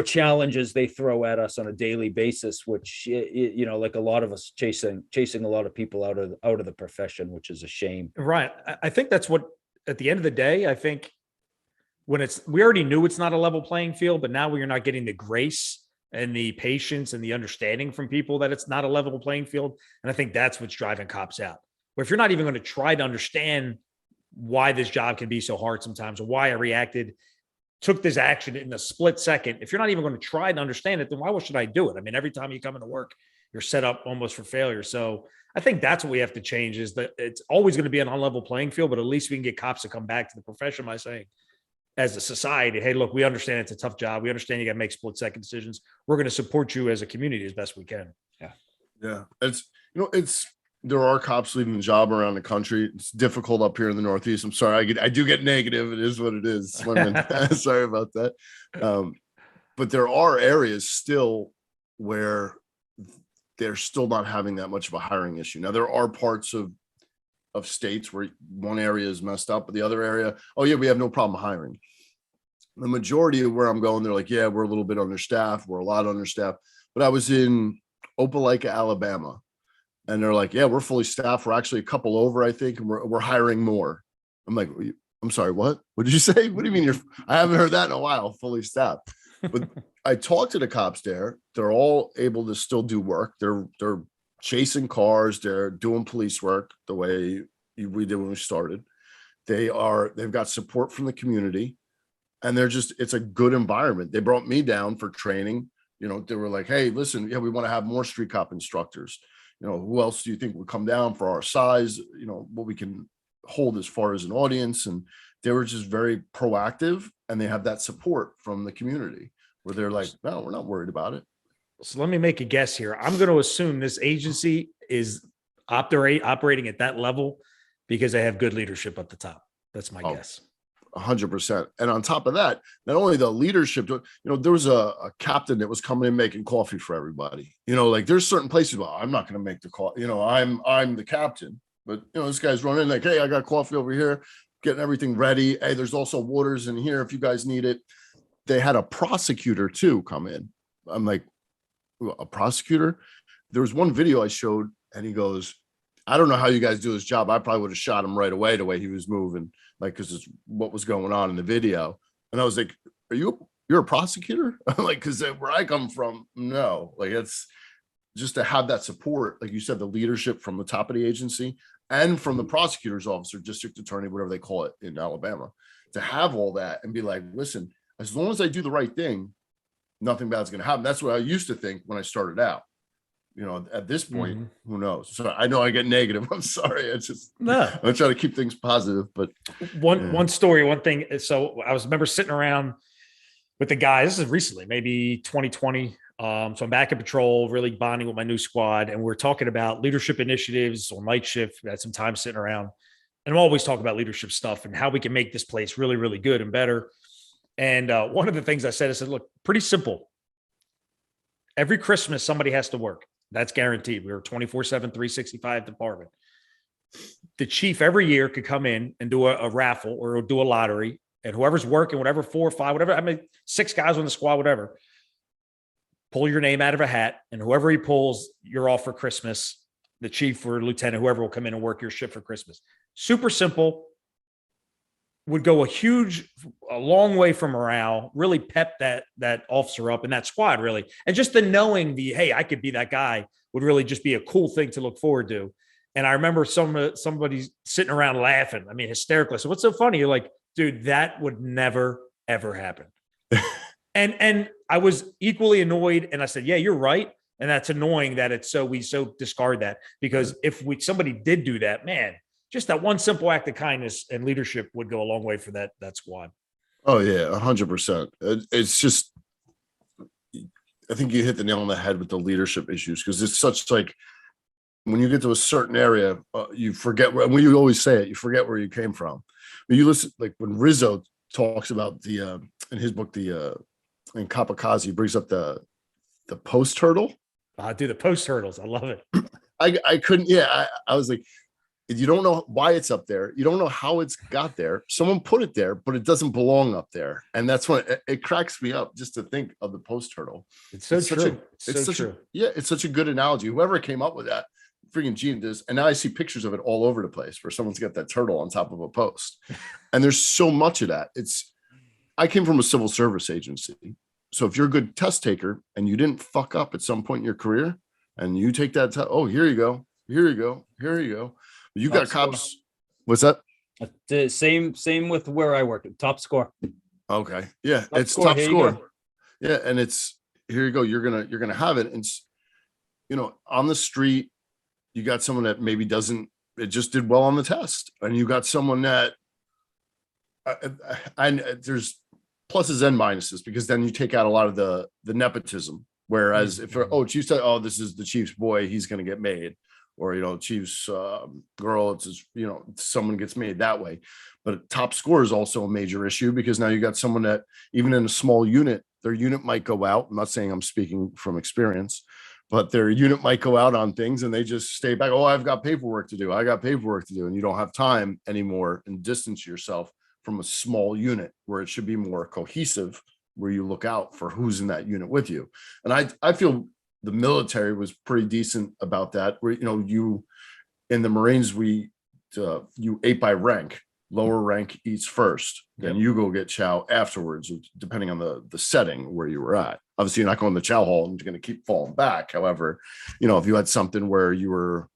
challenges they throw at us on a daily basis, which, like a lot of us chasing a lot of people out of the profession, which is a shame. Right. I think that's what, at the end of the day, I think we already knew it's not a level playing field, but now we're not getting the grace and the patience and the understanding from people that it's not a level playing field. And I think that's what's driving cops out. Where if you're not even going to try to understand why this job can be so hard sometimes, or why I took this action in a split second, if you're not even going to try to understand it, then why should I do it? I mean, every time you come into work, you're set up almost for failure. So I think that's what we have to change, is that it's always going to be an unlevel playing field, but at least we can get cops to come back to the profession by saying, as a society, hey, look, we understand it's a tough job. We understand you got to make split second decisions. We're going to support you as a community as best we can. Yeah. Yeah. There are cops leaving the job around the country. It's difficult up here in the Northeast. I'm sorry. I do get negative. It is what it is. Sorry about that. But there are areas still where they're still not having that much of a hiring issue. Now there are parts of states where one area is messed up, but the other area, oh yeah, we have no problem hiring. The majority of where I'm going, they're like, yeah, we're a little bit understaffed. We're a lot understaffed. But I was in Opelika, Alabama, and they're like, yeah, we're fully staffed. We're actually a couple over, I think, and we're hiring more. I'm like, I'm sorry, what? What did you say? What do you mean I haven't heard that in a while, fully staffed. But I talked to the cops there. They're all able to still do work. They're chasing cars. They're doing police work the way we did when we started. They've got support from the community, and it's a good environment. They brought me down for training. You know, they were like, hey, listen, yeah, we want to have more street cop instructors. You know, who else do you think would come down for our size? You know, what we can hold as far as an audience. And they were just very proactive, and they have that support from the community where they're like, no, we're not worried about it. So let me make a guess here. I'm going to assume this agency is operating at that level because they have good leadership at the top. That's my guess. 100%. And on top of that, not only the leadership, you know, there was a captain that was coming in making coffee for everybody. You know, like there's certain places, well, I'm not going to make the call. You know, I'm the captain, but you know, this guy's running like, hey, I got coffee over here, getting everything ready. Hey, there's also waters in here if you guys need it. They had a prosecutor too come in. I'm like, a prosecutor? There was one video I showed, and he goes, I don't know how you guys do this job. I probably would have shot him right away the way he was moving, like, because it's what was going on in the video. And I was like, you're a prosecutor? Like, because where I come from, no, like, it's just to have that support, like you said, the leadership from the top of the agency and from the prosecutor's office or district attorney, whatever they call it in Alabama, to have all that and be like, listen, as long as I do the right thing, nothing bad's going to happen. That's what I used to think when I started out. You know, at this point, who knows? So I know I get negative. I'm sorry. It's just, I'm trying to keep things positive, but one story, one thing. So I remember sitting around with the guys, this is recently, maybe 2020. So I'm back in patrol, really bonding with my new squad. And we're talking about leadership initiatives on night shift. We had some time sitting around, and I'm always talking about leadership stuff and how we can make this place really, really good and better. And one of the things I said, look, pretty simple. Every Christmas, somebody has to work. That's guaranteed. We were 24/7, 365 department. The chief every year could come in and do a raffle or do a lottery, and whoever's working, whatever, 4 or 5, whatever, I mean, 6 guys on the squad, whatever, pull your name out of a hat, and whoever he pulls, you're off for Christmas. The chief or lieutenant, whoever, will come in and work your shift for Christmas. Super simple. Would go a long way for morale, really pep that officer up and that squad, really. And just the knowing hey, I could be that guy would really just be a cool thing to look forward to. And I remember somebody sitting around laughing. I mean, hysterically. So what's so funny? You're like, dude, that would never, ever happen. and I was equally annoyed. And I said, yeah, you're right. And that's annoying that we so discard that, because if somebody did do that, man, just that one simple act of kindness and leadership would go a long way for that squad. Oh yeah, 100%. It's just, I think you hit the nail on the head with the leadership issues, because it's such, like, when you get to a certain area, you forget when you always say it, you forget where you came from. But you listen, like when Rizzo talks about in his book, in Kamikaze, he brings up the post hurdle. Dude, the post hurdles, I love it. I couldn't. Yeah, I was like, you don't know why it's up there. You don't know how it's got there. Someone put it there, but it doesn't belong up there. And that's when it cracks me up just to think of the post hurdle. It's so true. It's so true. It's such a good analogy. Whoever came up with that, freaking genius. And now I see pictures of it all over the place where someone's got that turtle on top of a post. And there's so much of that. I came from a civil service agency. So if you're a good test taker and you didn't fuck up at some point in your career and you take that test, oh, here you go. Here you go. Here you go. You got cops. What's that? The same with where I work. Top score. Okay. Yeah. It's top score. Yeah. And it's, here you go. You're going to have it. And on the street, you got someone that maybe it just did well on the test. And you got someone that there's pluses and minuses, because then you take out a lot of the nepotism. Whereas if Chief said, oh, this is the Chief's boy, he's going to get made. Or, Chief's girl, it's just, someone gets made that way. But top score is also a major issue, because now you got someone that, even in a small unit, their unit might go out. I'm not saying I'm speaking from experience, but their unit might go out on things and they just stay back. Oh, I've got paperwork to do. I got paperwork to do. And you don't have time anymore, and distance yourself from a small unit where it should be more cohesive, where you look out for who's in that unit with you. And I feel the military was pretty decent about that, where, you in the Marines, you ate by rank. Lower rank eats first, then you go get chow afterwards, depending on the setting where you were at. Obviously, you're not going to the chow hall and you're going to keep falling back. However, if you had something where you were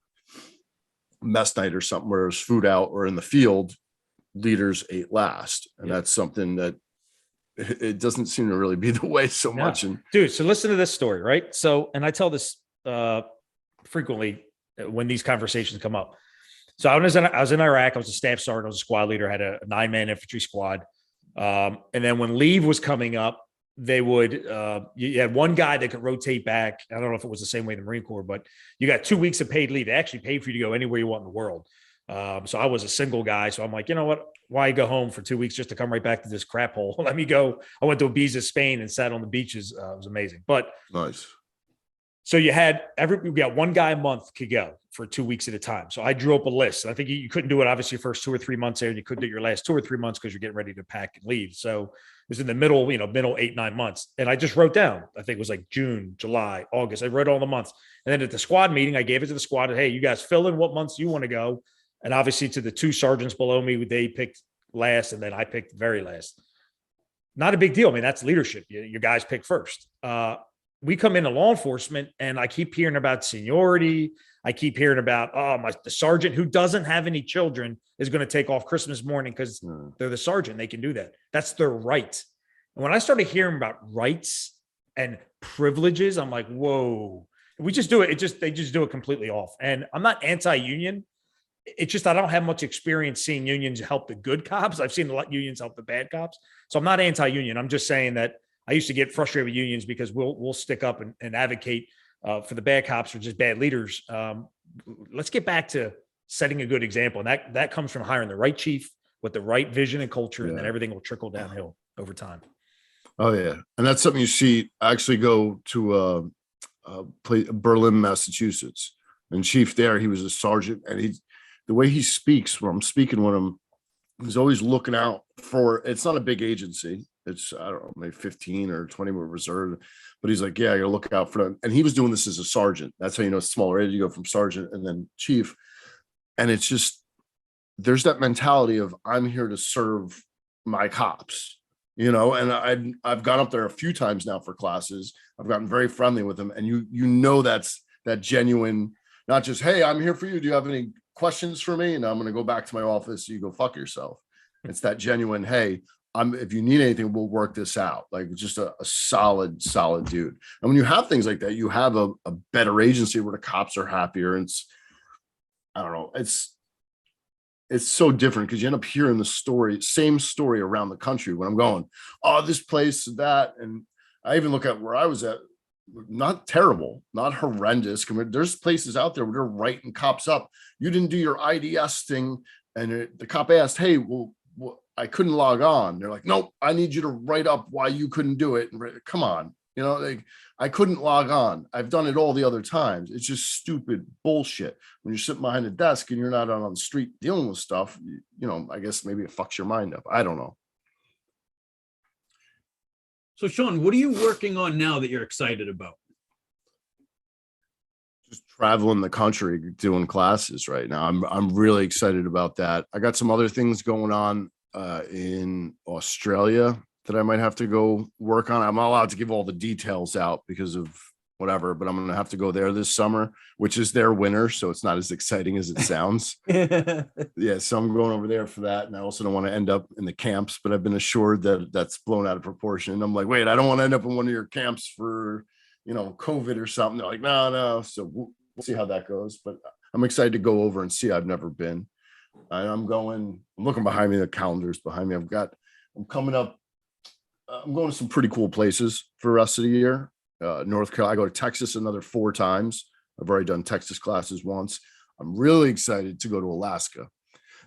mess night or something where there's food out or in the field, leaders ate last. And that's something that it doesn't seem to really be the way so much. And dude, so listen to this story, right? So, and I tell this frequently when these conversations come up. So I was in Iraq. I was a staff sergeant. I was a squad leader. I had a 9-man infantry squad. And then when leave was coming up, they would, you had one guy that could rotate back. I don't know if it was the same way in the Marine Corps, but you got 2 weeks of paid leave. They actually paid for you to go anywhere you want in the world. So I was a single guy. So I'm like, you know what? Why go home for 2 weeks just to come right back to this crap hole? Let me go. I went to Ibiza, Spain, and sat on the beaches. It was amazing. But nice. So we got one guy a month could go for 2 weeks at a time. So I drew up a list. I think you couldn't do it obviously your first 2 or 3 months there, and you couldn't do your last 2 or 3 months because you're getting ready to pack and leave. So it was in the middle 8-9 months. And I just wrote down, I think it was like June, July, August. I wrote all the months. And then at the squad meeting, I gave it to the squad. Hey, you guys fill in what months you want to go. And obviously to the 2 sergeants below me, they picked last, and then I picked very last. Not a big deal. I mean, that's leadership. Your guys pick first. We come into law enforcement, and I keep hearing about seniority. I keep hearing about, the sergeant who doesn't have any children is going to take off Christmas morning because they're the sergeant. They can do that. That's their right. And when I started hearing about rights and privileges, I'm like, whoa, we just do it. They just do it completely off. And I'm not anti-union. It's just, I don't have much experience seeing unions help the good cops. I've seen a lot of unions help the bad cops. So I'm not anti-union. I'm just saying that I used to get frustrated with unions because we'll stick up and advocate for the bad cops or just bad leaders. Let's get back to setting a good example. And that comes from hiring the right chief with the right vision and culture, and then everything will trickle downhill over time. Oh yeah. And that's something you see. I actually go to Berlin, Massachusetts, and chief there, he was a sergeant, and the way he speaks when I'm speaking with him, he's always looking out for, it's not a big agency. It's, I don't know, maybe 15 or 20 were reserved, but he's like, yeah, you gotta look out for them. And he was doing this as a sergeant. That's how, smaller age, you go from sergeant and then chief. And it's just, there's that mentality of, I'm here to serve my cops, and I've gone up there a few times now for classes. I've gotten very friendly with them. And that's that genuine, not just, hey, I'm here for you. Do you have any questions for me? And I'm going to go back to my office. You go fuck yourself. It's that genuine, hey, if you need anything, we'll work this out. Like, just a solid dude. And when you have things like that, you have a better agency where the cops are happier. And I don't know, it's so different because you end up hearing the same story around the country when I'm going, oh, this place, that. And I even look at where I was at, not terrible, not horrendous. There's places out there where they're writing cops up. You didn't do your IDS thing. And the cop asked, hey, well, I couldn't log on. They're like, nope, I need you to write up why you couldn't do it. And come on, I couldn't log on. I've done it all the other times. It's just stupid bullshit. When you're sitting behind a desk and you're not out on the street dealing with stuff, I guess maybe it fucks your mind up. I don't know. So Sean, what are you working on now that you're excited about? Just traveling the country, doing classes right now. I'm really excited about that. I got some other things going on in Australia that I might have to go work on. I'm not allowed to give all the details out because of whatever, but I'm going to have to go there this summer, which is their winter. So it's not as exciting as it sounds. Yeah. So I'm going over there for that. And I also don't want to end up in the camps, but I've been assured that that's blown out of proportion. And I'm like, wait, I don't want to end up in one of your camps for, COVID or something. They're like, no. So we'll see how that goes, but I'm excited to go over and see. I've never been. I'm looking behind me, the calendar's behind me. I'm going to some pretty cool places for the rest of the year. North Carolina, I go to Texas another 4 times. I've already done Texas classes once. I'm really excited to go to Alaska.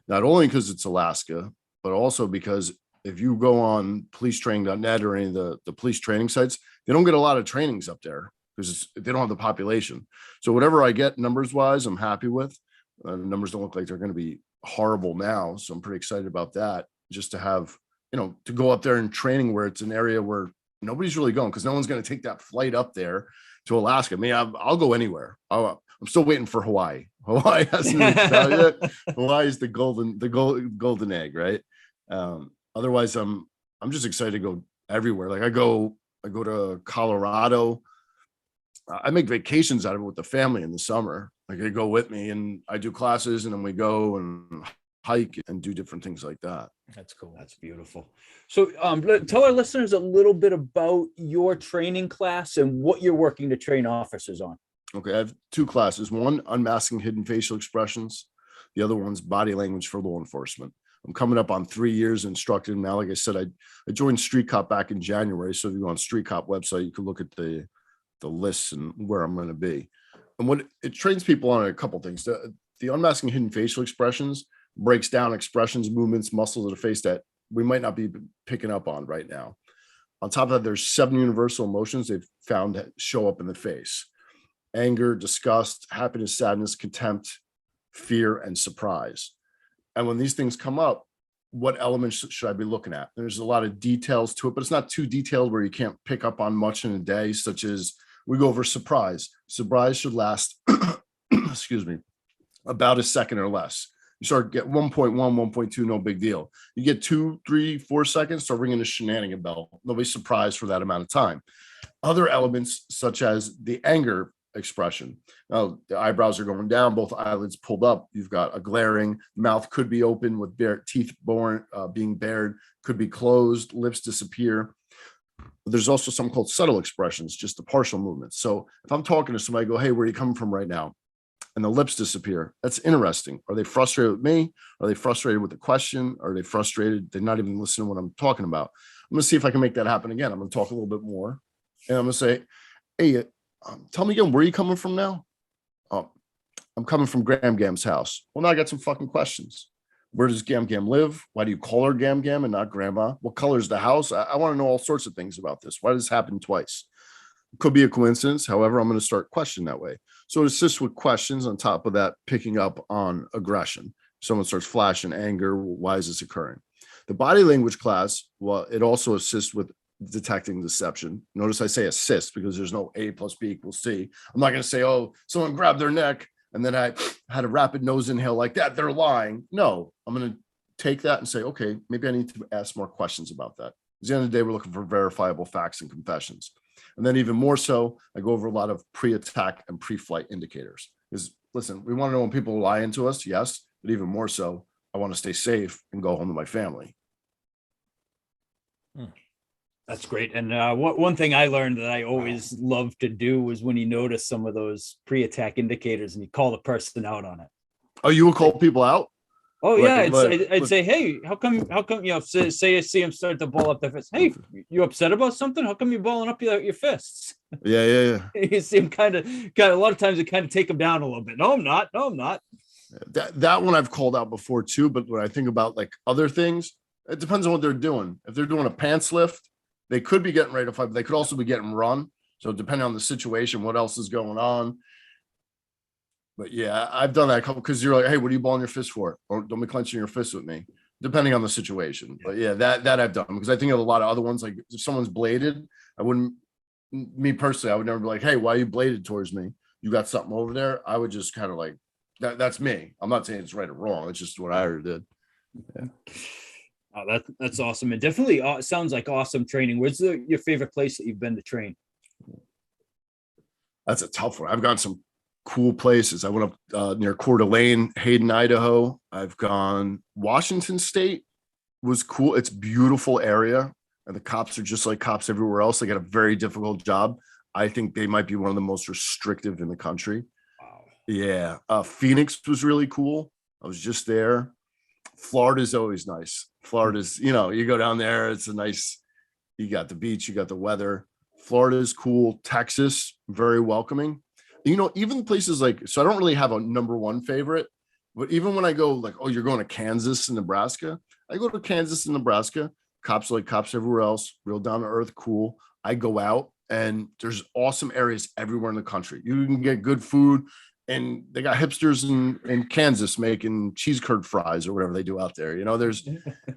Not only because it's Alaska, but also because if you go on policetraining.net or any of the police training sites, they don't get a lot of trainings up there. because they don't have the population. So whatever I get numbers wise, I'm happy with. The numbers don't look like they're going to be horrible now. So I'm pretty excited about that, just to have, to go up there in training where it's an area where nobody's really going, because no one's going to take that flight up there to Alaska. I mean, I'll go anywhere. I'm still waiting for Hawaii. Hawaii hasn't reached out yet. Hawaii is the golden egg, right? Otherwise, I'm just excited to go everywhere. Like I go to Colorado. I make vacations out of it with the family in the summer. Like they go with me and I do classes, and then we go and hike and do different things like that. That's cool. That's beautiful. So tell our listeners a little bit about your training class and what you're working to train officers on. Okay, I have two classes. One, unmasking hidden facial expressions. The other one's body language for law enforcement. I'm coming up on 3 years instructing now. Like I said, I joined Street Cop back in January. So if you go on Street Cop website, you can look at the lists and where I'm going to be. And what it trains people on a couple things. The unmasking hidden facial expressions breaks down expressions, movements, muscles of the face that we might not be picking up on right now. On top of that, there's 7 universal emotions they've found that show up in the face: anger, disgust, happiness, sadness, contempt, fear, and surprise. And when these things come up, what elements should I be looking at? There's a lot of details to it, but it's not too detailed where you can't pick up on much in a day, such as we go over surprise. Surprise should last, excuse me, about a second or less. You start get 1.1, 1.2, no big deal. You get 2, 3, 4 seconds, start ringing the shenanigan bell. Nobody's surprised for that amount of time. Other elements, such as the anger expression. Now, the eyebrows are going down, both eyelids pulled up. You've got a glaring, mouth could be open with bare teeth being bared, could be closed, lips disappear. There's also something called subtle expressions, just the partial movements. So if I'm talking to somebody, I go, hey, where are you coming from right now? And the lips disappear. That's interesting. Are they frustrated with me? Are they frustrated with the question? Are they frustrated? They're not even listening to what I'm talking about. I'm going to see if I can make that happen again. I'm going to talk a little bit more. And I'm going to say, hey, tell me again, where are you coming from now? I'm coming from Gam Gam's house. Well, now I got some fucking questions. Where does Gam Gam live? Why do you call her Gam Gam and not grandma? What color is the house? I want to know all sorts of things about this. Why does this happen twice? It could be a coincidence. However, I'm going to start questioning that way. So it assists with questions on top of that, picking up on aggression. Someone starts flashing anger. Why is this occurring? The body language class, well, it also assists with detecting deception. Notice I say assist because there's no A plus B equals C. I'm not going to say, oh, someone grabbed their neck and then I had a rapid nose inhale like that. They're lying. No, I'm going to take that and say, okay, maybe I need to ask more questions about that. At the end of the day, we're looking for verifiable facts and confessions. And then even more so, I go over a lot of pre-attack and pre-flight indicators. Because listen, we want to know when people are lying to us, yes, but even more so, I want to stay safe and go home to my family. That's great. And one thing I learned that I always loved to do was when you notice some of those pre-attack indicators and you call the person out on it. Oh, you will call people out? Oh yeah, I'd say, hey, how come, say I see him start to ball up their fists. Hey, you upset about something? How come you're balling up your fists? Yeah. You see him kind of a lot of times it kind of take him down a little bit. No, I'm not. That one I've called out before too. But when I think about like other things, it depends on what they're doing. If they're doing a pants lift, they could be getting ready to fight, but they could also be getting run. So depending on the situation, what else is going on. But yeah, I've done that a couple because you're like, hey, what are you balling your fist for? Or don't be clenching your fist with me, depending on the situation. But yeah, that I've done because I think of a lot of other ones. Like if someone's bladed, me personally, I would never be like, hey, why are you bladed towards me? You got something over there? I would just kind of like, that's me. I'm not saying it's right or wrong. It's just what I already did. Yeah. Oh, that's awesome. And definitely sounds like awesome training. Where's your favorite place that you've been to train? That's a tough one. I've gone some cool places. I went up near Coeur d'Alene, Hayden, Idaho. I've gone Washington State was cool. It's a beautiful area. And the cops are just like cops everywhere else. They got a very difficult job. I think they might be one of the most restrictive in the country. Wow. Yeah. Phoenix was really cool. I was just there. Florida's always nice. Florida's, you go down there, it's a nice, you got the beach, you got the weather. Florida's cool. Texas, very welcoming. Even places like, so I don't really have a number one favorite, but even when I go like, oh, you're going to Kansas and Nebraska, I go to Kansas and Nebraska. Cops like cops everywhere else, real down to earth, cool. I go out, and there's awesome areas everywhere in the country. You can get good food, and they got hipsters in Kansas making cheese curd fries or whatever they do out there. There's,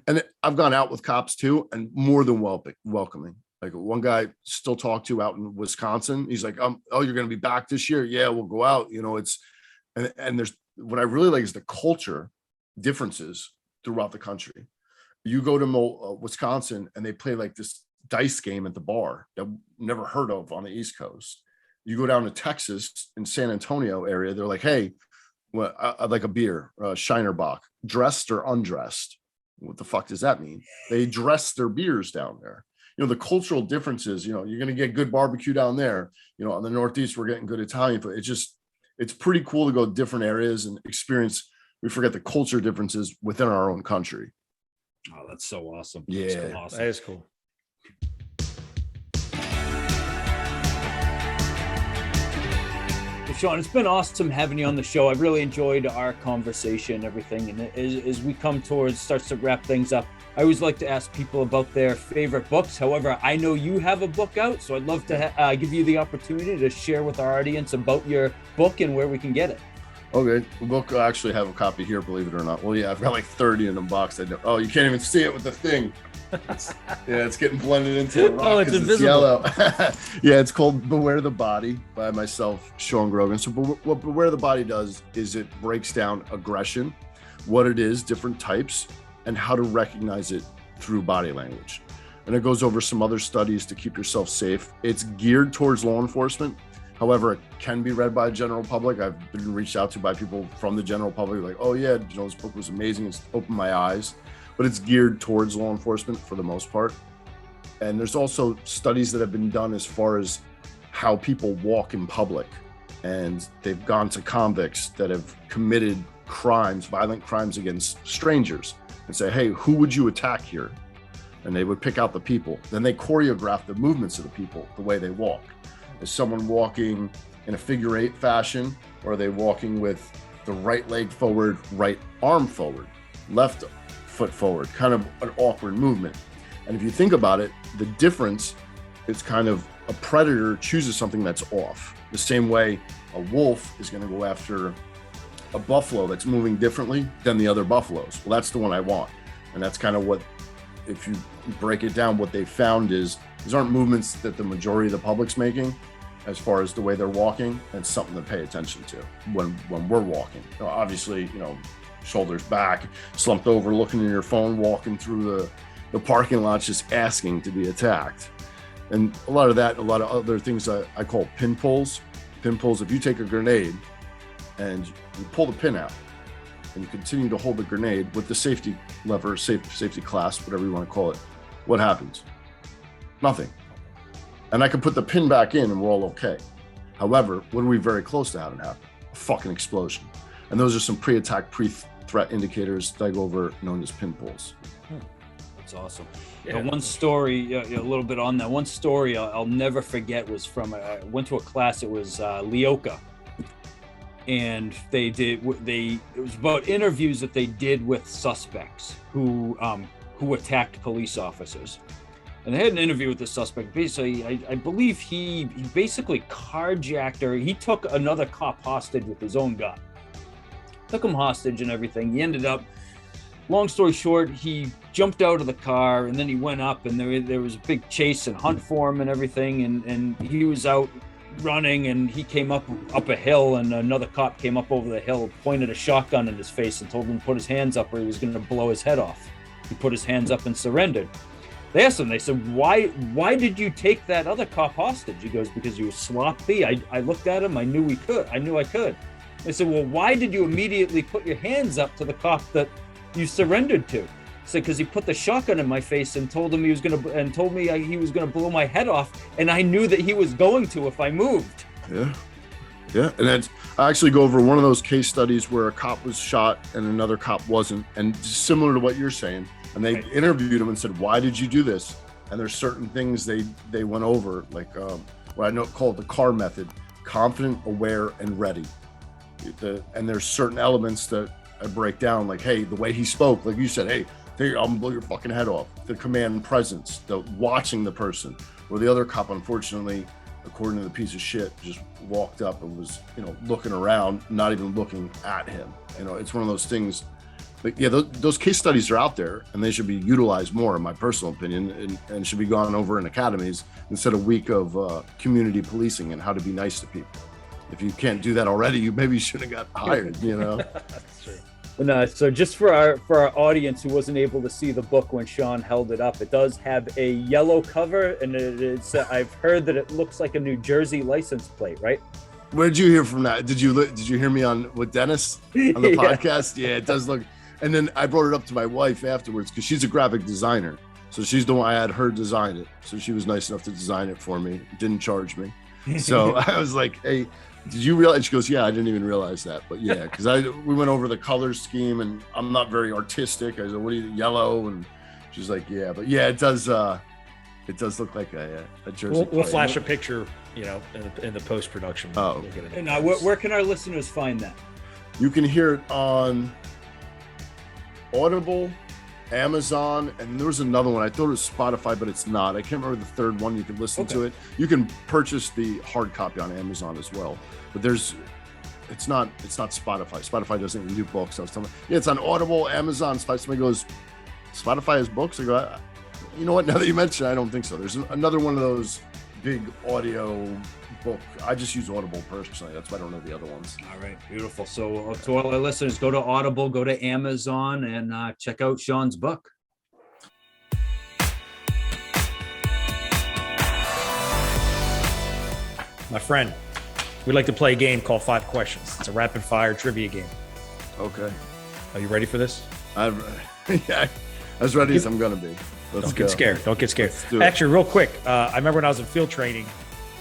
and I've gone out with cops too, and more than welcoming. Like one guy still talked to out in Wisconsin. He's like, oh, you're going to be back this year. Yeah, we'll go out. And there's, what I really like is the culture differences throughout the country. You go to Wisconsin and they play like this dice game at the bar that I've never heard of on the East Coast. You go down to Texas in San Antonio area, they're like, hey, well, I'd like a beer, Shiner Bock, dressed or undressed. What the fuck does that mean? They dress their beers down there. The cultural differences, you're going to get good barbecue down there. On the Northeast, we're getting good Italian food. It's pretty cool to go different areas and experience. We forget the culture differences within our own country. Oh, that's so awesome. Yeah, awesome. That is cool. Well, Sean, it's been awesome having you on the show. I've really enjoyed our conversation and everything. And as we come towards, starts to wrap things up, I always like to ask people about their favorite books. However, I know you have a book out, so I'd love to give you the opportunity to share with our audience about your book and where we can get it. Okay, the book, I actually have a copy here, believe it or not. Well, yeah, I've got like 30 in the box. Oh, you can't even see it with the thing. It's getting blended into the rock. Oh, it's invisible. It's yellow. Yeah, it's called Beware the Body by myself, Sean Grogan. So what Beware the Body does is it breaks down aggression, what it is, different types, and how to recognize it through body language. And it goes over some other studies to keep yourself safe. It's geared towards law enforcement. However, it can be read by the general public. I've been reached out to by people from the general public, like, oh yeah, this book was amazing. It's opened my eyes, but it's geared towards law enforcement for the most part. And there's also studies that have been done as far as how people walk in public. And they've gone to convicts that have committed crimes, violent crimes against strangers, and say, hey, who would you attack here? And they would pick out the people. Then they choreograph the movements of the people, the way they walk. Is someone walking in a figure eight fashion, or are they walking with the right leg forward, right arm forward, left foot forward, kind of an awkward movement? And if you think about it, the difference is kind of a predator chooses something that's off. The same way a wolf is going to go after a buffalo that's moving differently than the other buffaloes. Well, that's the one I want. And that's kind of what, if you break it down, what they found is these aren't movements that the majority of the public's making as far as the way they're walking. It's something to pay attention to when we're walking. Obviously, shoulders back, slumped over, looking at your phone, walking through the parking lot, just asking to be attacked. And a lot of other things I call pin pulls. Pin pulls, if you take a grenade and you pull the pin out and you continue to hold the grenade with the safety lever, safety clasp, whatever you want to call it, what happens? Nothing. And I can put the pin back in and we're all okay. However, what are we very close to having happen? A fucking explosion. And those are some pre-attack, pre-threat indicators that I go over, known as pin pulls. That's awesome. Yeah. One story, a little bit on that. One story I'll never forget was from, I went to a class, it was Leoka. And it was about interviews that they did with suspects who attacked police officers. And they had an interview with the suspect. Basically, I believe he basically carjacked, or he took another cop hostage with his own gun. Took him hostage and everything. He ended up, long story short, he jumped out of the car and then he went up and there was a big chase and hunt for him and everything. And he was out running and he came up a hill and another cop came up over the hill, pointed a shotgun in his face and told him to put his hands up or he was going to blow his head off. He put his hands up and surrendered. They asked him, they said, why did you take that other cop hostage? He goes, because he was sloppy. I looked at him. I knew I could. They said, well, why did you immediately put your hands up to the cop that you surrendered to? He said, because he put the shotgun in my face and told me he was going to blow my head off. And I knew that he was going to if I moved. Yeah. Yeah. And I actually go over one of those case studies where a cop was shot and another cop wasn't. And similar to what you're saying. And they interviewed him and said, why did you do this? And there's certain things they went over, like what I call the CAR method: confident, aware, and ready. And there's certain elements that I break down, like, hey, the way he spoke, like you said, hey, I'm gonna blow your fucking head off. The command and presence, the watching the person. Or the other cop, unfortunately, according to the piece of shit, just walked up and was, looking around, not even looking at him. It's one of those things. But yeah, those case studies are out there, and they should be utilized more, in my personal opinion, and should be gone over in academies instead of week of community policing and how to be nice to people. If you can't do that already, you maybe should have got hired. That's true. And, so just for our audience who wasn't able to see the book when Sean held it up, it does have a yellow cover, and it's I've heard that it looks like a New Jersey license plate, right? Where did you hear from that? Did you hear me with Dennis on the podcast? Yeah, it does look. And then I brought it up to my wife afterwards because she's a graphic designer. So she's the one, I had her design it. So she was nice enough to design it for me. Didn't charge me. So I was like, hey, did you realize? She goes, yeah, I didn't even realize that. But yeah, because we went over the color scheme, and I'm not very artistic. I said, what are you, yellow? And she's like, yeah. But yeah, it does look like a Jersey. We'll flash a picture, in the post-production. Oh. And now where can our listeners find that? You can hear it on Audible, Amazon, and there was another one. I thought it was Spotify, but it's not. I can't remember the third one. You can listen to it. You can purchase the hard copy on Amazon as well. But it's not Spotify. Spotify doesn't even do books. I was telling it's on Audible, Amazon. Somebody goes, Spotify has books? I go, you know what? Now that you mention it, I don't think so. There's another one of those big audio book. I just use Audible personally. That's why I don't know the other ones. All right, beautiful. So to all our listeners, go to Audible, go to Amazon, and check out Sean's book. My friend, we'd like to play a game called 5 Questions. It's a rapid fire trivia game. Okay. Are you ready for this? Yeah, as ready as I'm gonna be. Don't get scared. Don't get scared. Do it. Actually, real quick, I remember when I was in field training,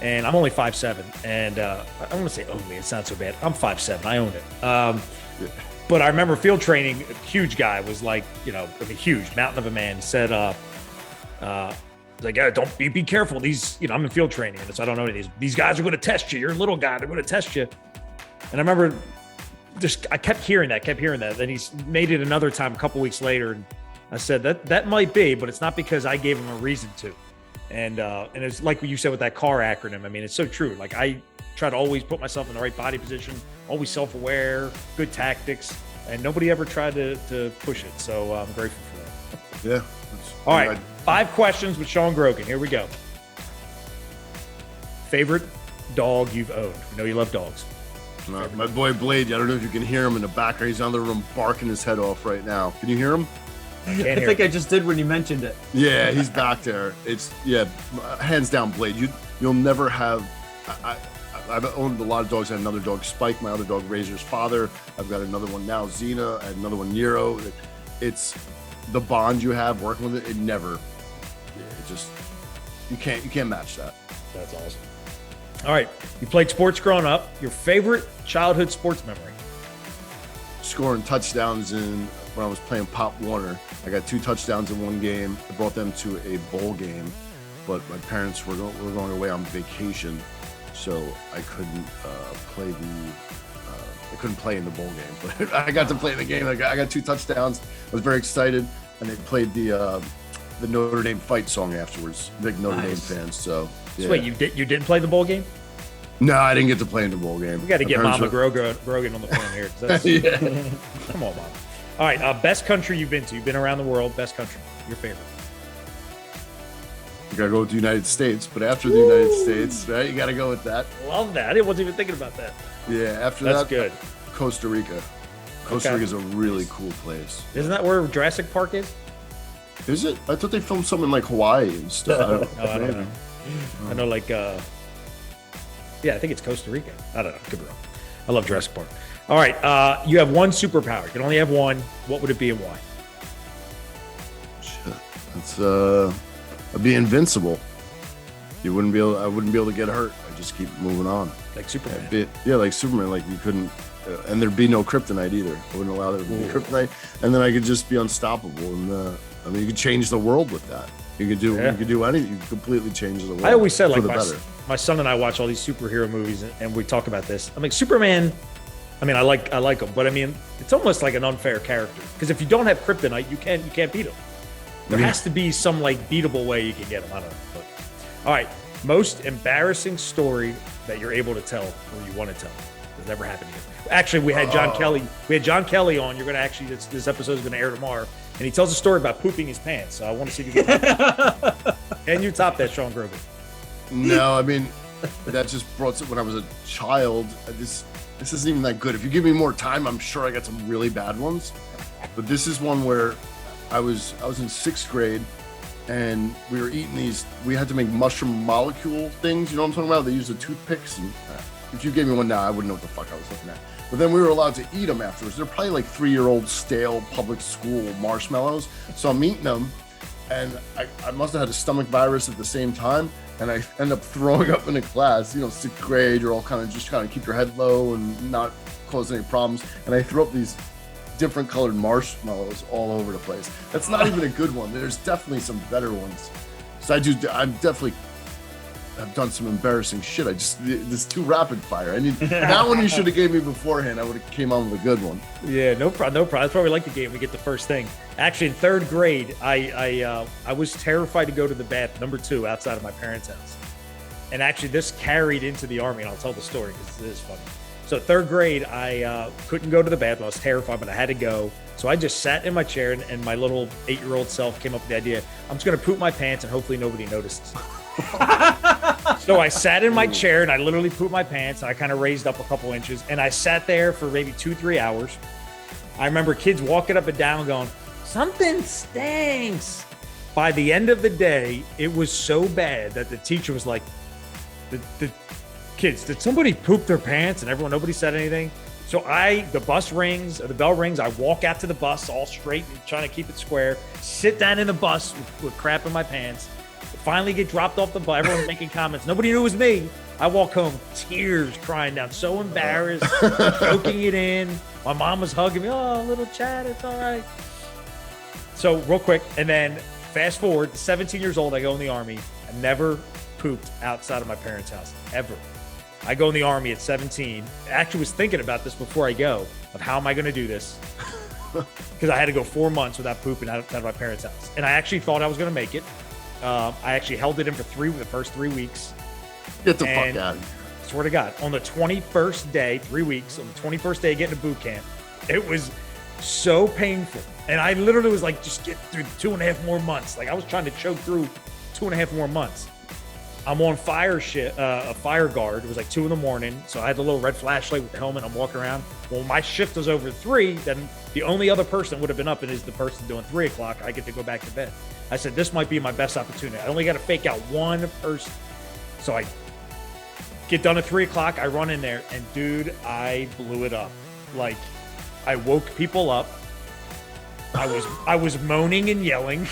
and I'm only 5'7", and I don't want to say only. It's not so bad. I'm 5'7". I own it. But I remember field training. A huge guy was like, huge mountain of a man. Said, like, don't be careful. These, I'm in field training, and so I don't know any of these guys are going to test you. You're a little guy. They're going to test you. And I remember I kept hearing that. Then he made it another time a couple weeks later, and I said that might be, but it's not because I gave him a reason to. And it's like what you said with that CAR acronym. I mean, it's so true. Like, I try to always put myself in the right body position, always self-aware, good tactics, and nobody ever tried to push it. So I'm grateful for that. Yeah. All right. 5 questions with Sean Grogan. Here we go. Favorite dog you've owned? I know you love dogs. My boy Blade, I don't know if you can hear him in the background. He's on the room barking his head off right now. Can you hear him? I think I just did when you mentioned it. Yeah, he's back there. It's hands down Blade. You'll never have. I've owned a lot of dogs. I had another dog, Spike. My other dog, Razor's father. I've got another one now, Xena. I had another one, Nero. It's the bond you have working with it. It never. It just you can't match that. That's awesome. All right, you played sports growing up. Your favorite childhood sports memory? Scoring touchdowns when I was playing Pop Warner. I got 2 touchdowns in one game. I brought them to a bowl game, but my parents were going away on vacation, so I couldn't play in the bowl game. But I got to play in the game. I got 2 touchdowns. I was very excited, and they played the Notre Dame fight song afterwards. Big Notre Dame fans. So yeah. So wait, you didn't play the bowl game? No, I didn't get to play in the bowl game. We got to get Mama Grogan on the phone here. Yeah. Come on, Mama. All right, best country you've been to. You've been around the world. Best country. Your favorite. You got to go with the United States, but after the United States, right? You got to go with that. Love that. I wasn't even thinking about that. Yeah, after That's that. Good. Costa Rica. Costa Rica is a really cool place. Isn't that where Jurassic Park is? Is it? I thought they filmed something like Hawaii and stuff. I don't know. I know, like, I think it's Costa Rica. I don't know. Could be wrong. I love Jurassic Park. All right. You have one superpower. You can only have one. What would it be and why? Shit. That's I'd be invincible. I wouldn't be able to get hurt. I just keep moving on. Like Superman. Like Superman. Like you couldn't, and there'd be no kryptonite either. I wouldn't allow there to be kryptonite, and then I could just be unstoppable. And you could change the world with that. You could do anything. You could completely change the world. I always said, for like, the better. My son and I watch all these superhero movies, and we talk about this. I'm like, Superman I mean, I like him, but I mean, it's almost like an unfair character because if you don't have kryptonite, you can't beat him. There has to be some like beatable way you can get him. I don't know. But, all right, most embarrassing story that you're able to tell or you want to tell has never happened to you. Actually, we had John Kelly. We had John Kelly on. You're gonna actually this episode is gonna air tomorrow, and he tells a story about pooping his pants. So I want to see if you can you top that, Sean Grogan. No, I mean that just brought when I was a child. This isn't even that good. If you give me more time, I'm sure I got some really bad ones. But this is one where I was in 6th grade, and we were eating these. We had to make mushroom molecule things. You know what I'm talking about? They use the toothpicks. And if you gave me one now, I wouldn't know what the fuck I was looking at. But then we were allowed to eat them afterwards. They're probably like 3-year-old stale public school marshmallows. So I'm eating them, and I must have had a stomach virus at the same time. And I end up throwing up in a class, 6th grade, you're all kind of keep your head low and not cause any problems. And I threw up these different colored marshmallows all over the place. That's not even a good one. There's definitely some better ones. So I've done some embarrassing shit. This too rapid fire. I need that one you should have gave me beforehand. I would have came on with a good one. Yeah, no problem. That's why we like the game. We get the first thing. Actually, in 3rd grade, I was terrified to go to the bath, number 2, outside of my parents' house. And actually, this carried into the Army, and I'll tell the story because it is funny. So 3rd grade, I couldn't go to the bathroom. I was terrified, but I had to go. So I just sat in my chair, and my little 8-year-old self came up with the idea, I'm just going to poop my pants, and hopefully nobody notices. So I sat in my chair, and I literally pooped my pants, and I kind of raised up a couple inches, and I sat there for maybe 2-3 hours. I remember kids walking up and down going, something stinks. By the end of the day, it was so bad that the teacher was like, the kids, did somebody poop their pants? And nobody said anything. So the bell rings, I walk out to the bus all straight and trying to keep it square, sit down in the bus with crap in my pants, finally get dropped off the bus, everyone's making comments. Nobody knew it was me. I walk home, tears crying down, so embarrassed, choking it in. My mom was hugging me, oh, little Chad, it's all right. So real quick, and then fast forward, 17 years old, I go in the Army. I never pooped outside of my parents' house, ever. I go in the Army at 17. I actually was thinking about this before I go, of how am I going to do this? Because I had to go 4 months without pooping outside of my parents' house. And I actually thought I was going to make it. I actually held it in for the first 3 weeks. Get the fuck out of here. Swear to God, on the 21st day, 3 weeks, on the 21st day of getting to boot camp, it was so painful. And I literally was like, just get through 2.5 more months. Like I was trying to choke through 2.5 more months. I'm on a fire guard. It was like 2 a.m. So I had the little red flashlight with the helmet. I'm walking around. Well, my shift was over 3. Then the only other person would have been up and is the person doing 3 o'clock. I get to go back to bed. I said, this might be my best opportunity. I only got to fake out one person. So I get done at 3 o'clock. I run in there and dude, I blew it up. Like I woke people up. I was moaning and yelling.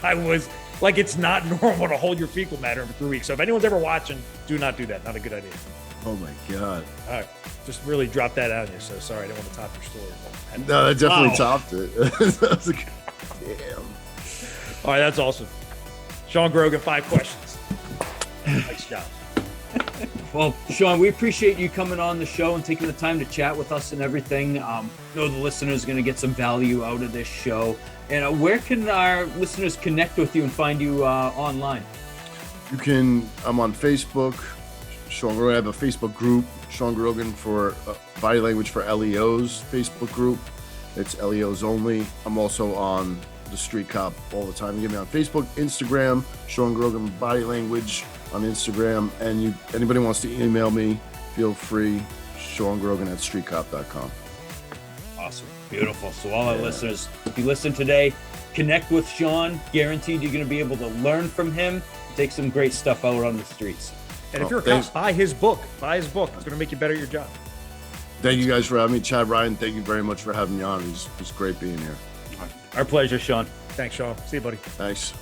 I was like, it's not normal to hold your fecal matter for 3 weeks. So if anyone's ever watching, do not do that. Not a good idea. Oh my God. All right. Just really drop that out here. So sorry, I didn't want to top your story. But no, that definitely topped it. That was damn. All right, that's awesome. Sean Grogan, 5 questions. Nice job. Well, Sean, we appreciate you coming on the show and taking the time to chat with us and everything. Know the listeners are going to get some value out of this show. And where can our listeners connect with you and find you online? I'm on Facebook, Sean Grogan. I have a Facebook group, Sean Grogan for Body Language for LEOs Facebook group. It's LEOs only. I'm also on the Street Cop all the time. You get me on Facebook, Instagram, Sean Grogan Body Language on Instagram. And anybody wants to email me, feel free, SeanGrogan@streetcop.com. Awesome. Beautiful. So all our listeners, if you listen today, connect with Sean. Guaranteed you're going to be able to learn from him, take some great stuff out on the streets. And if you're a cop, buy his book. It's going to make you better at your job. Thank you guys for having me. Chad, Ryan, thank you very much for having me on. It was great being here. Our pleasure, Sean. Thanks, Sean. See you, buddy. Thanks.